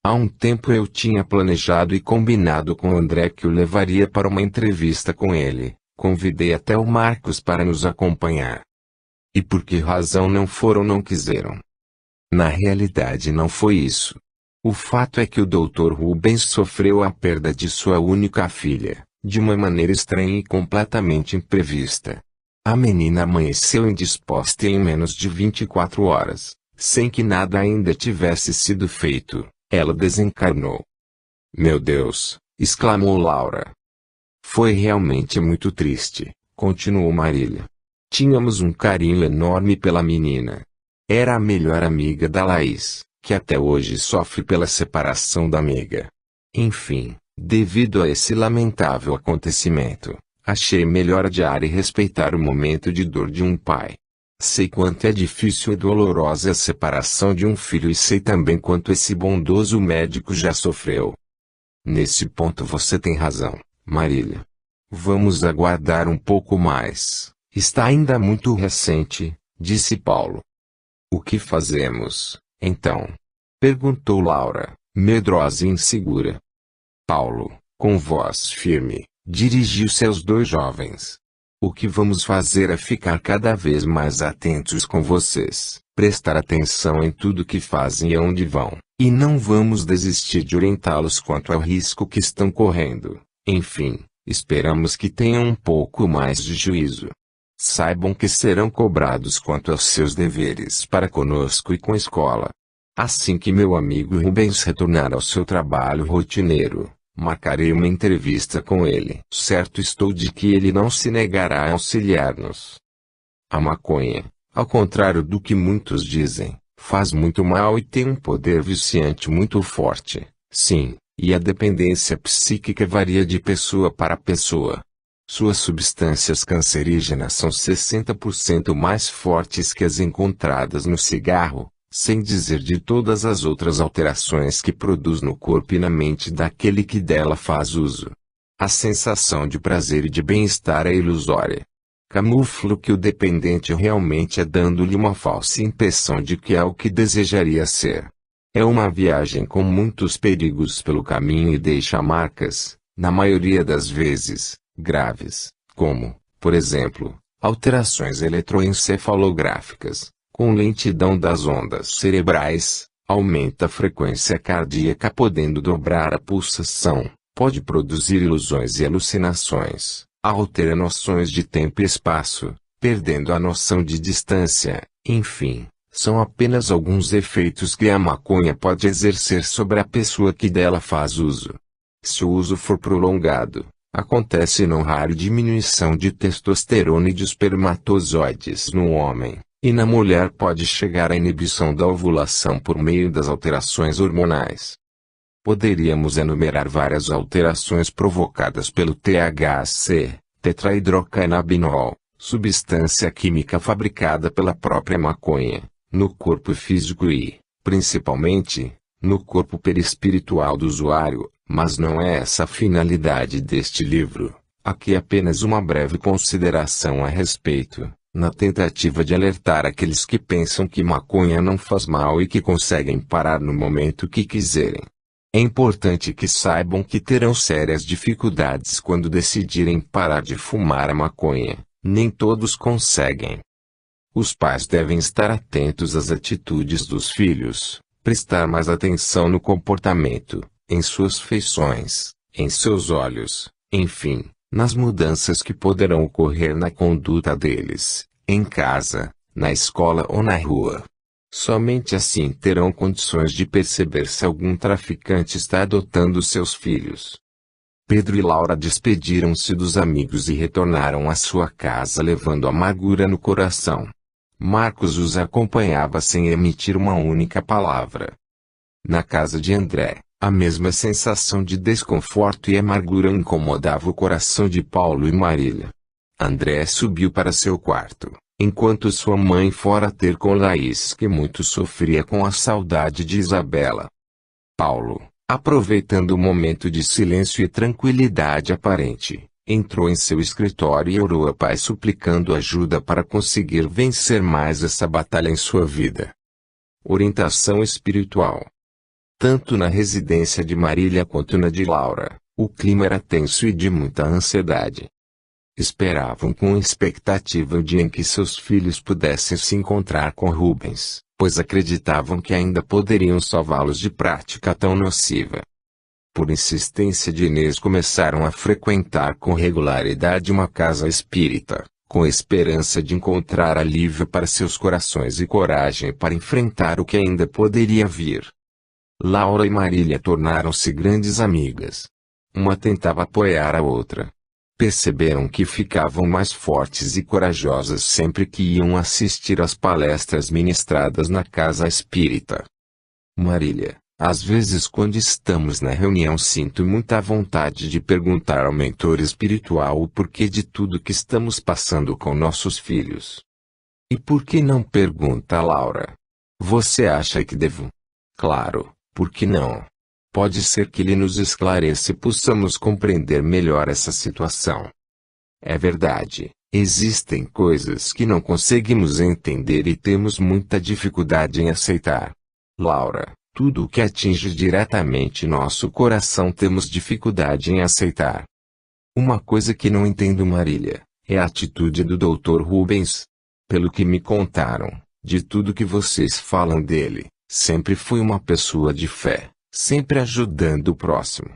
S1: Há um tempo eu tinha planejado e combinado com André que o levaria para uma entrevista com ele. Convidei até o Marcos para nos acompanhar. E por que razão não foram ou não quiseram? Na realidade não foi isso. O fato é que o Dr. Rubens sofreu a perda de sua única filha, de uma maneira estranha e completamente imprevista. A menina amanheceu indisposta e em menos de 24 horas, sem que nada ainda tivesse sido feito, ela desencarnou. Meu Deus! Exclamou Laura. Foi realmente muito triste, continuou Marília. Tínhamos um carinho enorme pela menina. Era a melhor amiga da Laís, que até hoje sofre pela separação da amiga. Enfim, devido a esse lamentável acontecimento, achei melhor adiar e respeitar o momento de dor de um pai. Sei quanto é difícil e dolorosa a separação de um filho e sei também quanto esse bondoso médico já sofreu. Nesse ponto você tem razão, Marília. Vamos aguardar um pouco mais. Está ainda muito recente, disse Paulo. O que fazemos, então? Perguntou Laura, medrosa e insegura. Paulo, com voz firme, dirigiu-se aos dois jovens. O que vamos fazer é ficar cada vez mais atentos com vocês, prestar atenção em tudo que fazem e aonde vão, e não vamos desistir de orientá-los quanto ao risco que estão correndo. Enfim, esperamos que tenham um pouco mais de juízo. Saibam que serão cobrados quanto aos seus deveres para conosco e com a escola. Assim que meu amigo Rubens retornar ao seu trabalho rotineiro, marcarei uma entrevista com ele. Certo estou de que ele não se negará a auxiliar-nos. A maconha, ao contrário do que muitos dizem, faz muito mal e tem um poder viciante muito forte, sim, e a dependência psíquica varia de pessoa para pessoa. Suas substâncias cancerígenas são 60% mais fortes que as encontradas no cigarro, sem dizer de todas as outras alterações que produz no corpo e na mente daquele que dela faz uso. A sensação de prazer e de bem-estar é ilusória. Camufla o que o dependente realmente é dando-lhe uma falsa impressão de que é o que desejaria ser. É uma viagem com muitos perigos pelo caminho e deixa marcas, na maioria das vezes, graves, como, por exemplo, alterações eletroencefalográficas, com lentidão das ondas cerebrais, aumenta a frequência cardíaca podendo dobrar a pulsação, pode produzir ilusões e alucinações, altera noções de tempo e espaço, perdendo a noção de distância, enfim, são apenas alguns efeitos que a maconha pode exercer sobre a pessoa que dela faz uso. Se o uso for prolongado, acontece não raro diminuição de testosterona e de espermatozoides no homem, E na mulher pode chegar a inibição da ovulação por meio das alterações hormonais. Poderíamos enumerar várias alterações provocadas pelo THC, tetrahidrocannabinol, substância química fabricada pela própria maconha, no corpo físico e, principalmente, no corpo perispiritual do usuário, mas não é essa a finalidade deste livro. Aqui apenas uma breve consideração a respeito, na tentativa de alertar aqueles que pensam que maconha não faz mal e que conseguem parar no momento que quiserem. É importante que saibam que terão sérias dificuldades quando decidirem parar de fumar a maconha. Nem todos conseguem. Os pais devem estar atentos às atitudes dos filhos, prestar mais atenção no comportamento, em suas feições, em seus olhos, enfim, nas mudanças que poderão ocorrer na conduta deles, em casa, na escola ou na rua. Somente assim terão condições de perceber se algum traficante está adotando seus filhos. Pedro e Laura despediram-se dos amigos e retornaram à sua casa levando amargura no coração. Marcos os acompanhava sem emitir uma única palavra. Na casa de André, a mesma sensação de desconforto e amargura incomodava o coração de Paulo e Marília. André subiu para seu quarto, enquanto sua mãe fora ter com Laís, que muito sofria com a saudade de Isabela. Paulo, aproveitando o momento de silêncio e tranquilidade aparente, entrou em seu escritório e orou a Pai suplicando ajuda para conseguir vencer mais essa batalha em sua vida. Orientação espiritual. Tanto na residência de Marília quanto na de Laura, o clima era tenso e de muita ansiedade. Esperavam com expectativa o dia em que seus filhos pudessem se encontrar com Rubens, pois acreditavam que ainda poderiam salvá-los de prática tão nociva. Por insistência de Inês, começaram a frequentar com regularidade uma casa espírita, com esperança de encontrar alívio para seus corações e coragem para enfrentar o que ainda poderia vir. Laura e Marília tornaram-se grandes amigas. Uma tentava apoiar a outra. Perceberam que ficavam mais fortes e corajosas sempre que iam assistir às palestras ministradas na casa espírita. Marília, às vezes quando estamos na reunião sinto muita vontade de perguntar ao mentor espiritual o porquê de tudo que estamos passando com nossos filhos. E por que não, pergunta Laura? Você acha que devo? Claro, por que não? Pode ser que ele nos esclareça e possamos compreender melhor essa situação. É verdade, existem coisas que não conseguimos entender e temos muita dificuldade em aceitar. Laura, tudo o que atinge diretamente nosso coração temos dificuldade em aceitar. Uma coisa que não entendo, Marília, é a atitude do Dr. Rubens. Pelo que me contaram, de tudo que vocês falam dele, sempre foi uma pessoa de fé. Sempre ajudando o próximo.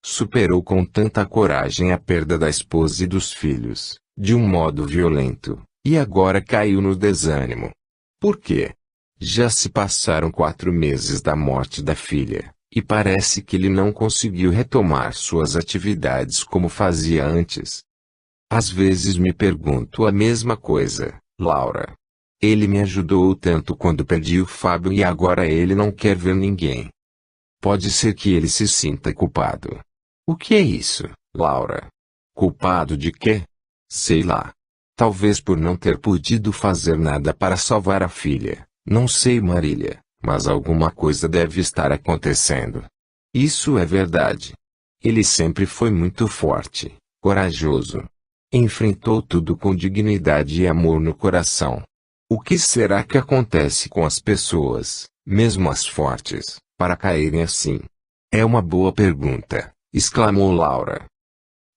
S1: Superou com tanta coragem a perda da esposa e dos filhos, de um modo violento, e agora caiu no desânimo. Por quê? Já se passaram 4 meses da morte da filha, e parece que ele não conseguiu retomar suas atividades como fazia antes. Às vezes me pergunto a mesma coisa, Laura. Ele me ajudou tanto quando perdi o Fábio e agora ele não quer ver ninguém. Pode ser que ele se sinta culpado. O que é isso, Laura? Culpado de quê? Sei lá. Talvez por não ter podido fazer nada para salvar a filha. Não sei, Marília, mas alguma coisa deve estar acontecendo. Isso é verdade. Ele sempre foi muito forte, corajoso. Enfrentou tudo com dignidade e amor no coração. O que será que acontece com as pessoas, mesmo as fortes, para caírem assim? É uma boa pergunta, exclamou Laura.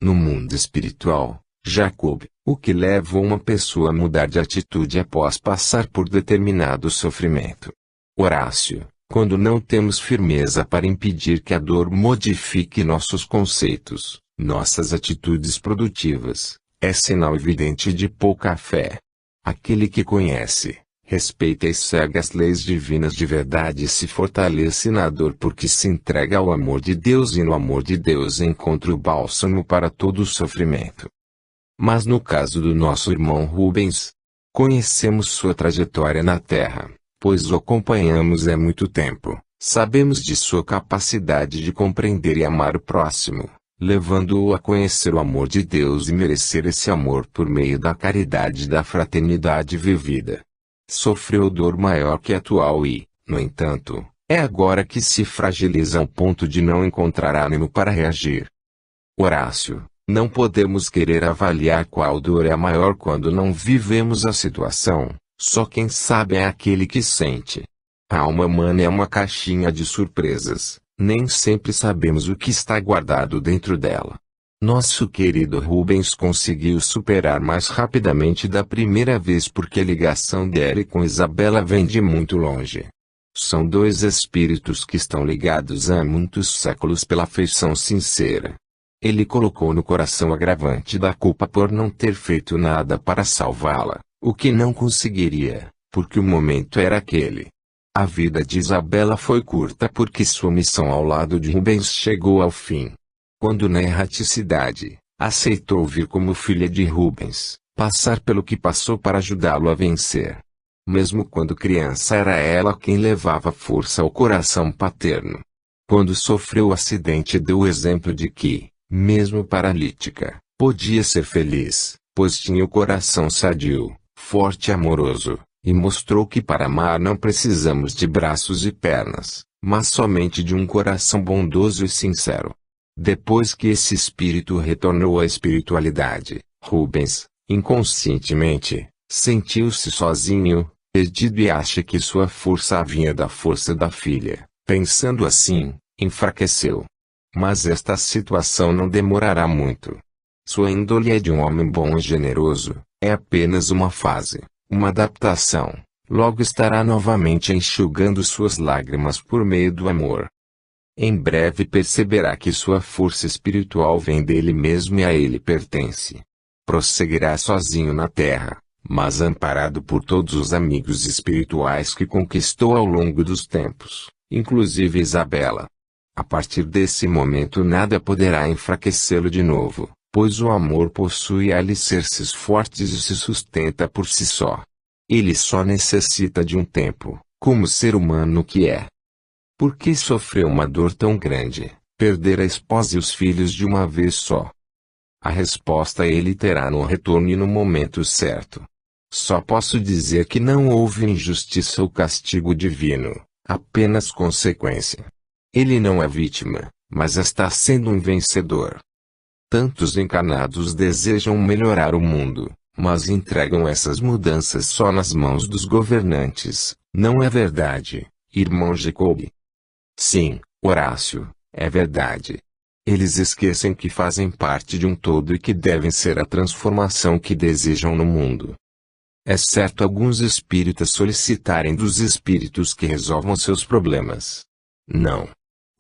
S1: No mundo espiritual, Jacob, o que leva uma pessoa a mudar de atitude após passar por determinado sofrimento? Horácio, quando não temos firmeza para impedir que a dor modifique nossos conceitos, nossas atitudes produtivas, é sinal evidente de pouca fé. Aquele que conhece, respeita e segue as leis divinas de verdade e se fortalece na dor porque se entrega ao amor de Deus e no amor de Deus encontra o bálsamo para todo o sofrimento. Mas no caso do nosso irmão Rubens, Conhecemos sua trajetória na Terra, pois o acompanhamos há muito tempo. Sabemos de sua capacidade de compreender e amar o próximo, levando-o a conhecer o amor de Deus e merecer esse amor por meio da caridade e da fraternidade vivida. Sofreu dor maior que a atual e, no entanto, é agora que se fragiliza ao ponto de não encontrar ânimo para reagir. Horácio, não podemos querer avaliar qual dor é a maior quando não vivemos a situação, só quem sabe é aquele que sente. A alma humana é uma caixinha de surpresas, nem sempre sabemos o que está guardado dentro dela. Nosso querido Rubens conseguiu superar mais rapidamente da primeira vez porque a ligação dele com Isabela vem de muito longe. São dois espíritos que estão ligados há muitos séculos pela afeição sincera. Ele colocou no coração o agravante da culpa por não ter feito nada para salvá-la, o que não conseguiria, porque o momento era aquele. A vida de Isabela foi curta porque sua missão ao lado de Rubens chegou ao fim. Quando na erraticidade, aceitou vir como filha de Rubens, passar pelo que passou para ajudá-lo a vencer. Mesmo quando criança era ela quem levava força ao coração paterno. Quando sofreu o acidente deu o exemplo de que, mesmo paralítica, podia ser feliz, pois tinha o coração sadio, forte e amoroso, e mostrou que para amar não precisamos de braços e pernas, mas somente de um coração bondoso e sincero. Depois que esse espírito retornou à espiritualidade, Rubens, inconscientemente, sentiu-se sozinho, perdido e acha que sua força vinha da força da filha. Pensando assim, enfraqueceu. Mas esta situação não demorará muito. Sua índole é de um homem bom e generoso, é apenas uma fase, uma adaptação. Logo estará novamente enxugando suas lágrimas por meio do amor. Em breve perceberá que sua força espiritual vem dele mesmo e a ele pertence. Prosseguirá sozinho na terra, mas amparado por todos os amigos espirituais que conquistou ao longo dos tempos, inclusive Isabela. A partir desse momento nada poderá enfraquecê-lo de novo, pois o amor possui alicerces fortes e se sustenta por si só. Ele só necessita de um tempo, como ser humano que é. Por que sofreu uma dor tão grande, perder a esposa e os filhos de uma vez só? A resposta ele terá no retorno e no momento certo. Só posso dizer que não houve injustiça ou castigo divino, apenas consequência. Ele não é vítima, mas está sendo um vencedor. Tantos encarnados desejam melhorar o mundo, mas entregam essas mudanças só nas mãos dos governantes, não é verdade, irmão Jacob? Sim, Horácio, é verdade. Eles esquecem que fazem parte de um todo e que devem ser a transformação que desejam no mundo. É certo alguns espíritas solicitarem dos espíritos que resolvam seus problemas. Não.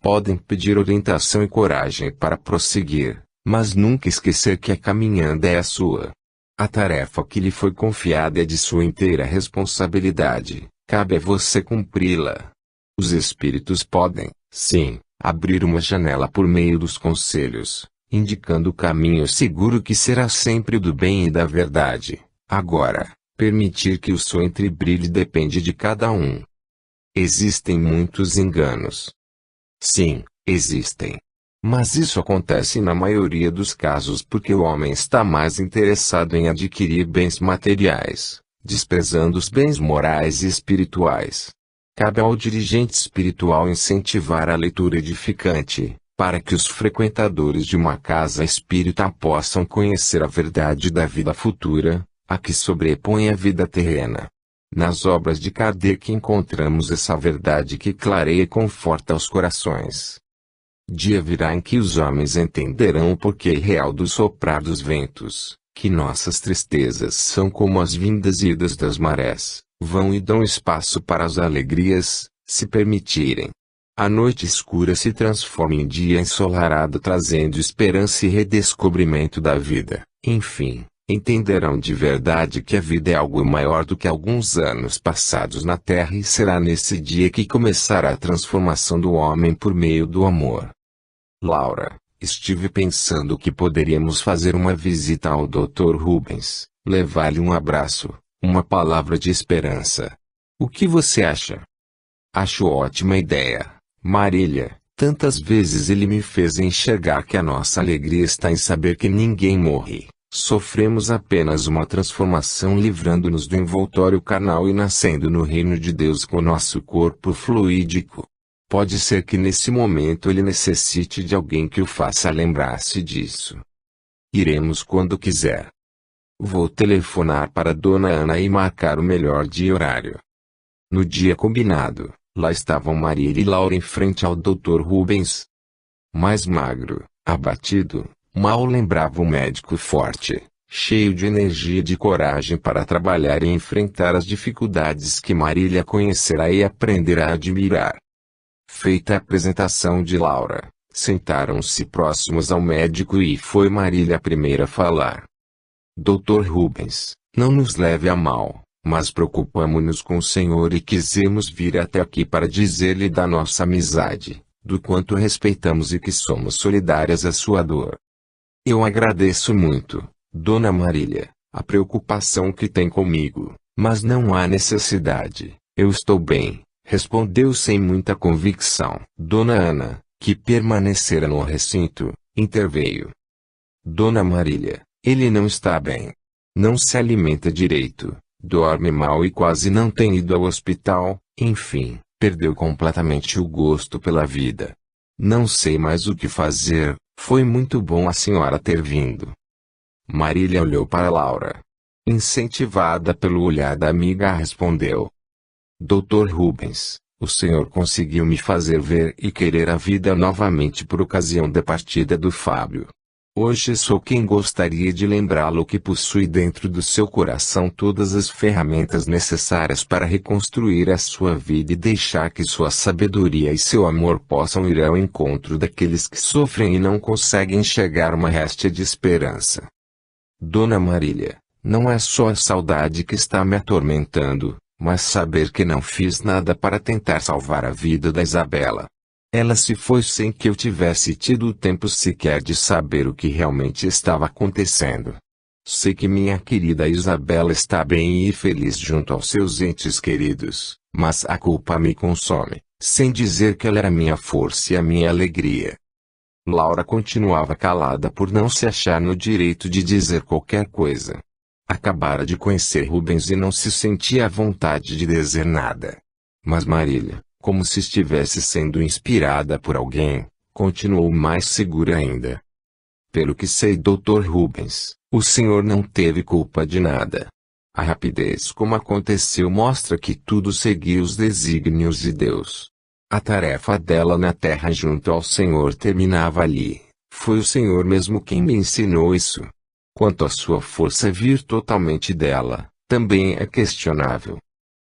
S1: Podem pedir orientação e coragem para prosseguir, mas nunca esquecer que a caminhada é a sua. A tarefa que lhe foi confiada é de sua inteira responsabilidade, cabe a você cumpri-la. Os espíritos podem, sim, abrir uma janela por meio dos conselhos, indicando o caminho seguro que será sempre do bem e da verdade. Agora, permitir que o sol entre brilhe depende de cada um. Existem muitos enganos. Sim, existem. Mas isso acontece na maioria dos casos porque o homem está mais interessado em adquirir bens materiais, desprezando os bens morais e espirituais. Cabe ao dirigente espiritual incentivar a leitura edificante, para que os frequentadores de uma casa espírita possam conhecer a verdade da vida futura, a que sobrepõe a vida terrena. Nas obras de Kardec encontramos essa verdade que clareia e conforta os corações. Dia virá em que os homens entenderão o porquê real do soprar dos ventos, que nossas tristezas são como as vindas e idas das marés, vão e dão espaço para as alegrias, se permitirem. A noite escura se transforma em dia ensolarado trazendo esperança e redescobrimento da vida. Enfim, entenderão de verdade que a vida é algo maior do que alguns anos passados na Terra e será nesse dia que começará a transformação do homem por meio do amor. Laura, estive pensando que poderíamos fazer uma visita ao Dr. Rubens, levar-lhe um abraço, Uma palavra de esperança. O que você acha? Acho ótima ideia, Marília. Tantas vezes ele me fez enxergar que a nossa alegria está em saber que ninguém morre. Sofremos apenas uma transformação livrando-nos do envoltório carnal e nascendo no reino de Deus com nosso corpo fluídico. Pode ser que nesse momento ele necessite de alguém que o faça lembrar-se disso. Iremos quando quiser. Vou telefonar para Dona Ana e marcar o melhor dia e horário. No dia combinado, lá estavam Marília e Laura em frente ao Dr. Rubens. Mais magro, abatido, mal lembrava o médico forte, cheio de energia e de coragem para trabalhar e enfrentar as dificuldades que Marília conhecerá e aprenderá a admirar. Feita a apresentação de Laura, sentaram-se próximos ao médico e foi Marília a primeira a falar. Dr. Rubens, não nos leve a mal, mas preocupamo-nos com o senhor e quisemos vir até aqui para dizer-lhe da nossa amizade, do quanto respeitamos e que somos solidárias à sua dor. Eu agradeço muito, Dona Marília, a preocupação que tem comigo, mas não há necessidade, eu estou bem, respondeu sem muita convicção. Dona Ana, que permanecera no recinto, interveio. Dona Marília, ele não está bem. Não se alimenta direito, dorme mal e quase não tem ido ao hospital, enfim, perdeu completamente o gosto pela vida. Não sei mais o que fazer, foi muito bom a senhora ter vindo. Marília olhou para Laura. Incentivada pelo olhar da amiga, respondeu. Dr. Rubens, o senhor conseguiu me fazer ver e querer a vida novamente por ocasião da partida do Fábio. Hoje sou quem gostaria de lembrá-lo que possui dentro do seu coração todas as ferramentas necessárias para reconstruir a sua vida e deixar que sua sabedoria e seu amor possam ir ao encontro daqueles que sofrem e não conseguem enxergar uma réstia de esperança. Dona Marília, não é só a saudade que está me atormentando, mas saber que não fiz nada para tentar salvar a vida da Isabela. Ela se foi sem que eu tivesse tido o tempo sequer de saber o que realmente estava acontecendo. Sei que minha querida Isabela está bem e feliz junto aos seus entes queridos, mas a culpa me consome, sem dizer que ela era minha força e a minha alegria. Laura continuava calada por não se achar no direito de dizer qualquer coisa. Acabara de conhecer Rubens e não se sentia à vontade de dizer nada. Mas Marília, como se estivesse sendo inspirada por alguém, continuou mais segura ainda. Pelo que sei, Dr. Rubens, o senhor não teve culpa de nada. A rapidez como aconteceu mostra que tudo seguiu os desígnios de Deus. A tarefa dela na terra junto ao Senhor terminava ali. Foi o Senhor mesmo quem me ensinou isso. Quanto à sua força vir totalmente dela, também é questionável.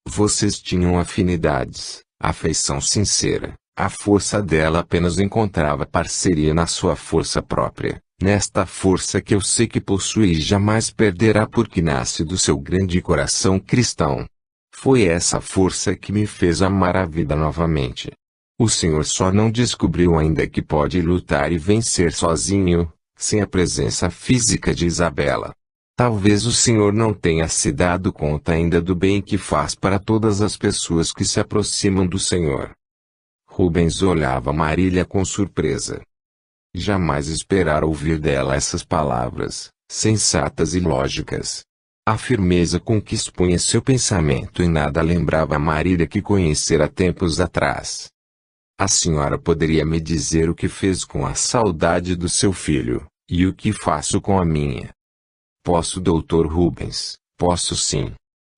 S1: Vocês tinham afinidades, afeição sincera. A força dela apenas encontrava parceria na sua força própria, nesta força que eu sei que possui e jamais perderá porque nasce do seu grande coração cristão. Foi essa força que me fez amar a vida novamente. O Senhor só não descobriu ainda que pode lutar e vencer sozinho, sem a presença física de Isabela. Talvez o Senhor não tenha se dado conta ainda do bem que faz para todas as pessoas que se aproximam do Senhor. Rubens olhava Marília com surpresa. Jamais esperara ouvir dela essas palavras, sensatas e lógicas. A firmeza com que expunha seu pensamento em nada lembrava a Marília que conhecera tempos atrás. A senhora poderia me dizer o que fez com a saudade do seu filho, e o que faço com a minha? Posso, Dr. Rubens, posso sim.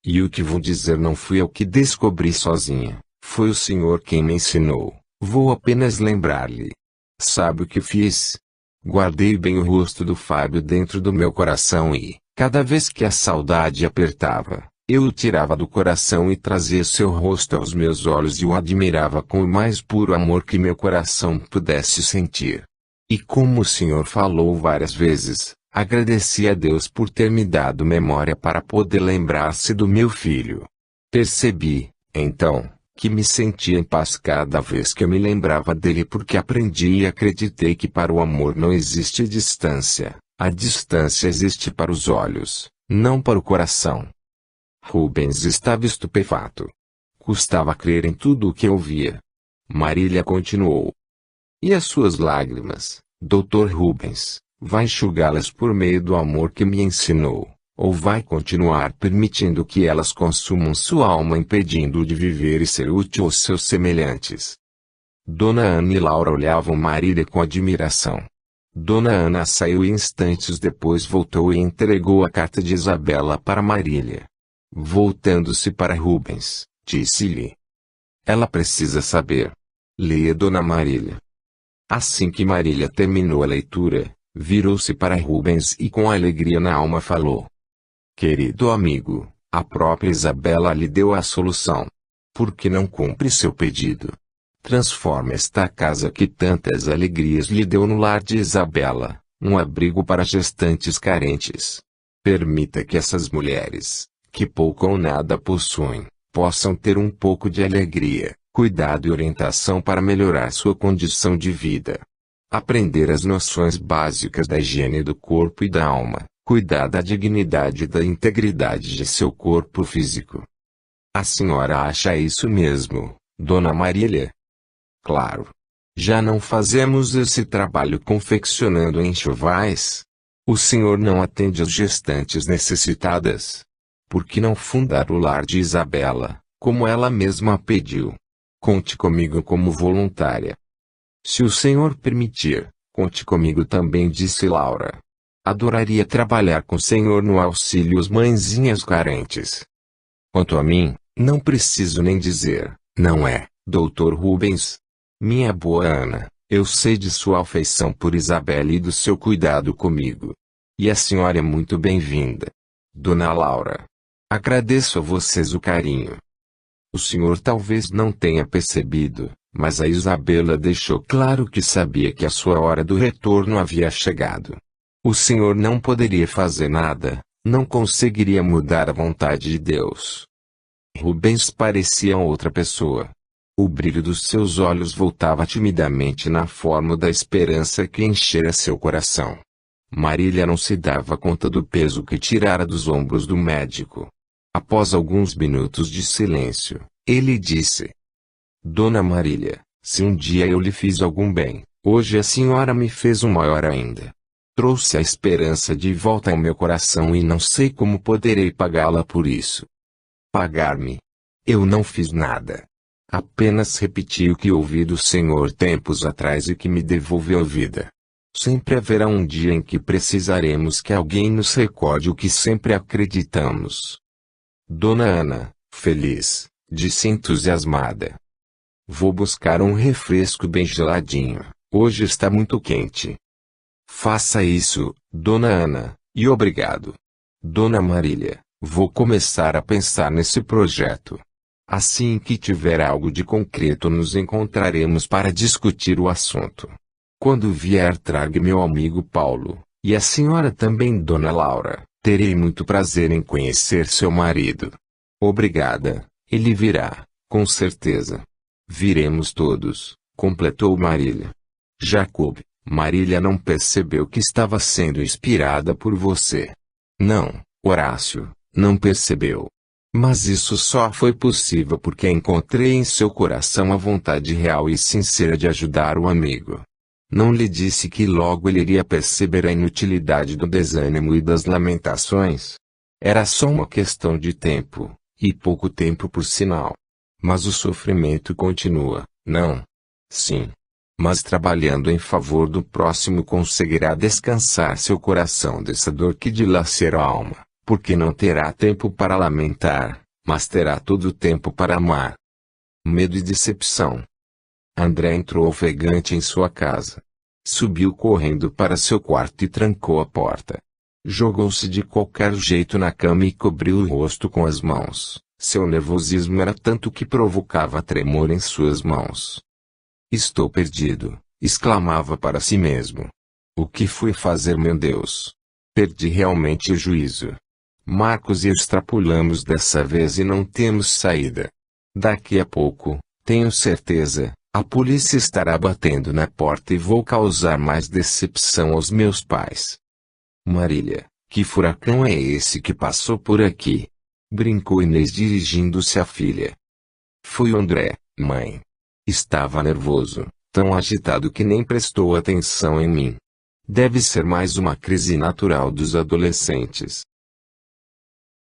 S1: E o que vou dizer não fui eu que descobri sozinha, foi o senhor quem me ensinou, vou apenas lembrar-lhe. Sabe o que fiz? Guardei bem o rosto do Fábio dentro do meu coração e, cada vez que a saudade apertava, eu o tirava do coração e trazia seu rosto aos meus olhos e o admirava com o mais puro amor que meu coração pudesse sentir. E como o Senhor falou várias vezes, agradeci a Deus por ter me dado memória para poder lembrar-se do meu filho. Percebi, então, que me sentia em paz cada vez que eu me lembrava dele porque aprendi e acreditei que para o amor não existe distância. A distância existe para os olhos, não para o coração. Rubens estava estupefato. Custava crer em tudo o que ouvia. Marília continuou. E as suas lágrimas, Dr. Rubens, vai enxugá-las por meio do amor que me ensinou, ou vai continuar permitindo que elas consumam sua alma, impedindo-o de viver e ser útil aos seus semelhantes? Dona Ana e Laura olhavam Marília com admiração. Dona Ana saiu e instantes depois voltou e entregou a carta de Isabela para Marília. Voltando-se para Rubens, disse-lhe: ela precisa saber. Leia, Dona Marília. Assim que Marília terminou a leitura, virou-se para Rubens e com alegria na alma falou: querido amigo, a própria Isabela lhe deu a solução. Por que não cumpre seu pedido? Transforma esta casa que tantas alegrias lhe deu no lar de Isabela, um abrigo para gestantes carentes. Permita que essas mulheres, que pouco ou nada possuem, possam ter um pouco de alegria, cuidado e orientação para melhorar sua condição de vida. Aprender as noções básicas da higiene do corpo e da alma, cuidar da dignidade e da integridade de seu corpo físico. A senhora acha isso mesmo, Dona Marília? Claro. Já não fazemos esse trabalho confeccionando enxovais? O senhor não atende às gestantes necessitadas? Por que não fundar o lar de Isabela, como ela mesma pediu? Conte comigo como voluntária. Se o senhor permitir, conte comigo também, disse Laura. Adoraria trabalhar com o senhor no auxílio às mãezinhas carentes. Quanto a mim, não preciso nem dizer, não é, Dr. Rubens? Minha boa Ana, eu sei de sua afeição por Isabela e do seu cuidado comigo. E a senhora é muito bem-vinda. Dona Laura. Agradeço a vocês o carinho. O senhor talvez não tenha percebido, mas a Isabela deixou claro que sabia que a sua hora do retorno havia chegado. O senhor não poderia fazer nada, não conseguiria mudar a vontade de Deus. Rubens parecia outra pessoa. O brilho dos seus olhos voltava timidamente na forma da esperança que enchera seu coração. Marília não se dava conta do peso que tirara dos ombros do médico. Após alguns minutos de silêncio, ele disse: Dona Marília, se um dia eu lhe fiz algum bem, hoje a senhora me fez um maior ainda. Trouxe a esperança de volta ao meu coração e não sei como poderei pagá-la por isso. Pagar-me? Eu não fiz nada. Apenas repeti o que ouvi do Senhor tempos atrás e que me devolveu a vida. Sempre haverá um dia em que precisaremos que alguém nos recorde o que sempre acreditamos. Dona Ana, feliz, disse entusiasmada. Vou buscar um refresco bem geladinho, hoje está muito quente. Faça isso, Dona Ana, e obrigado. Dona Marília, vou começar a pensar nesse projeto. Assim que tiver algo de concreto nos encontraremos para discutir o assunto. Quando vier traga meu amigo Paulo, e a senhora também, Dona Laura, terei muito prazer em conhecer seu marido. Obrigada, ele virá, com certeza. Viremos todos, completou Marília. Jacob, Marília não percebeu que estava sendo inspirada por você. Não, Horácio, não percebeu. Mas isso só foi possível porque encontrei em seu coração a vontade real e sincera de ajudar o amigo. Não lhe disse que logo ele iria perceber a inutilidade do desânimo e das lamentações? Era só uma questão de tempo, e pouco tempo por sinal. Mas o sofrimento continua, não? Sim. Mas trabalhando em favor do próximo conseguirá descansar seu coração dessa dor que dilacera a alma. Porque não terá tempo para lamentar, mas terá todo o tempo para amar. Medo e decepção. André entrou ofegante em sua casa. Subiu correndo para seu quarto e trancou a porta. Jogou-se de qualquer jeito na cama e cobriu o rosto com as mãos. Seu nervosismo era tanto que provocava tremor em suas mãos. Estou perdido, exclamava para si mesmo. O que fui fazer, meu Deus? Perdi realmente o juízo. Marcos e eu extrapolamos dessa vez e não temos saída. Daqui a pouco, tenho certeza, a polícia estará batendo na porta e vou causar mais decepção aos meus pais. Marília, que furacão é esse que passou por aqui? Brincou Inês dirigindo-se à filha. Foi o André, mãe. Estava nervoso, tão agitado que nem prestou atenção em mim. Deve ser mais uma crise natural dos adolescentes.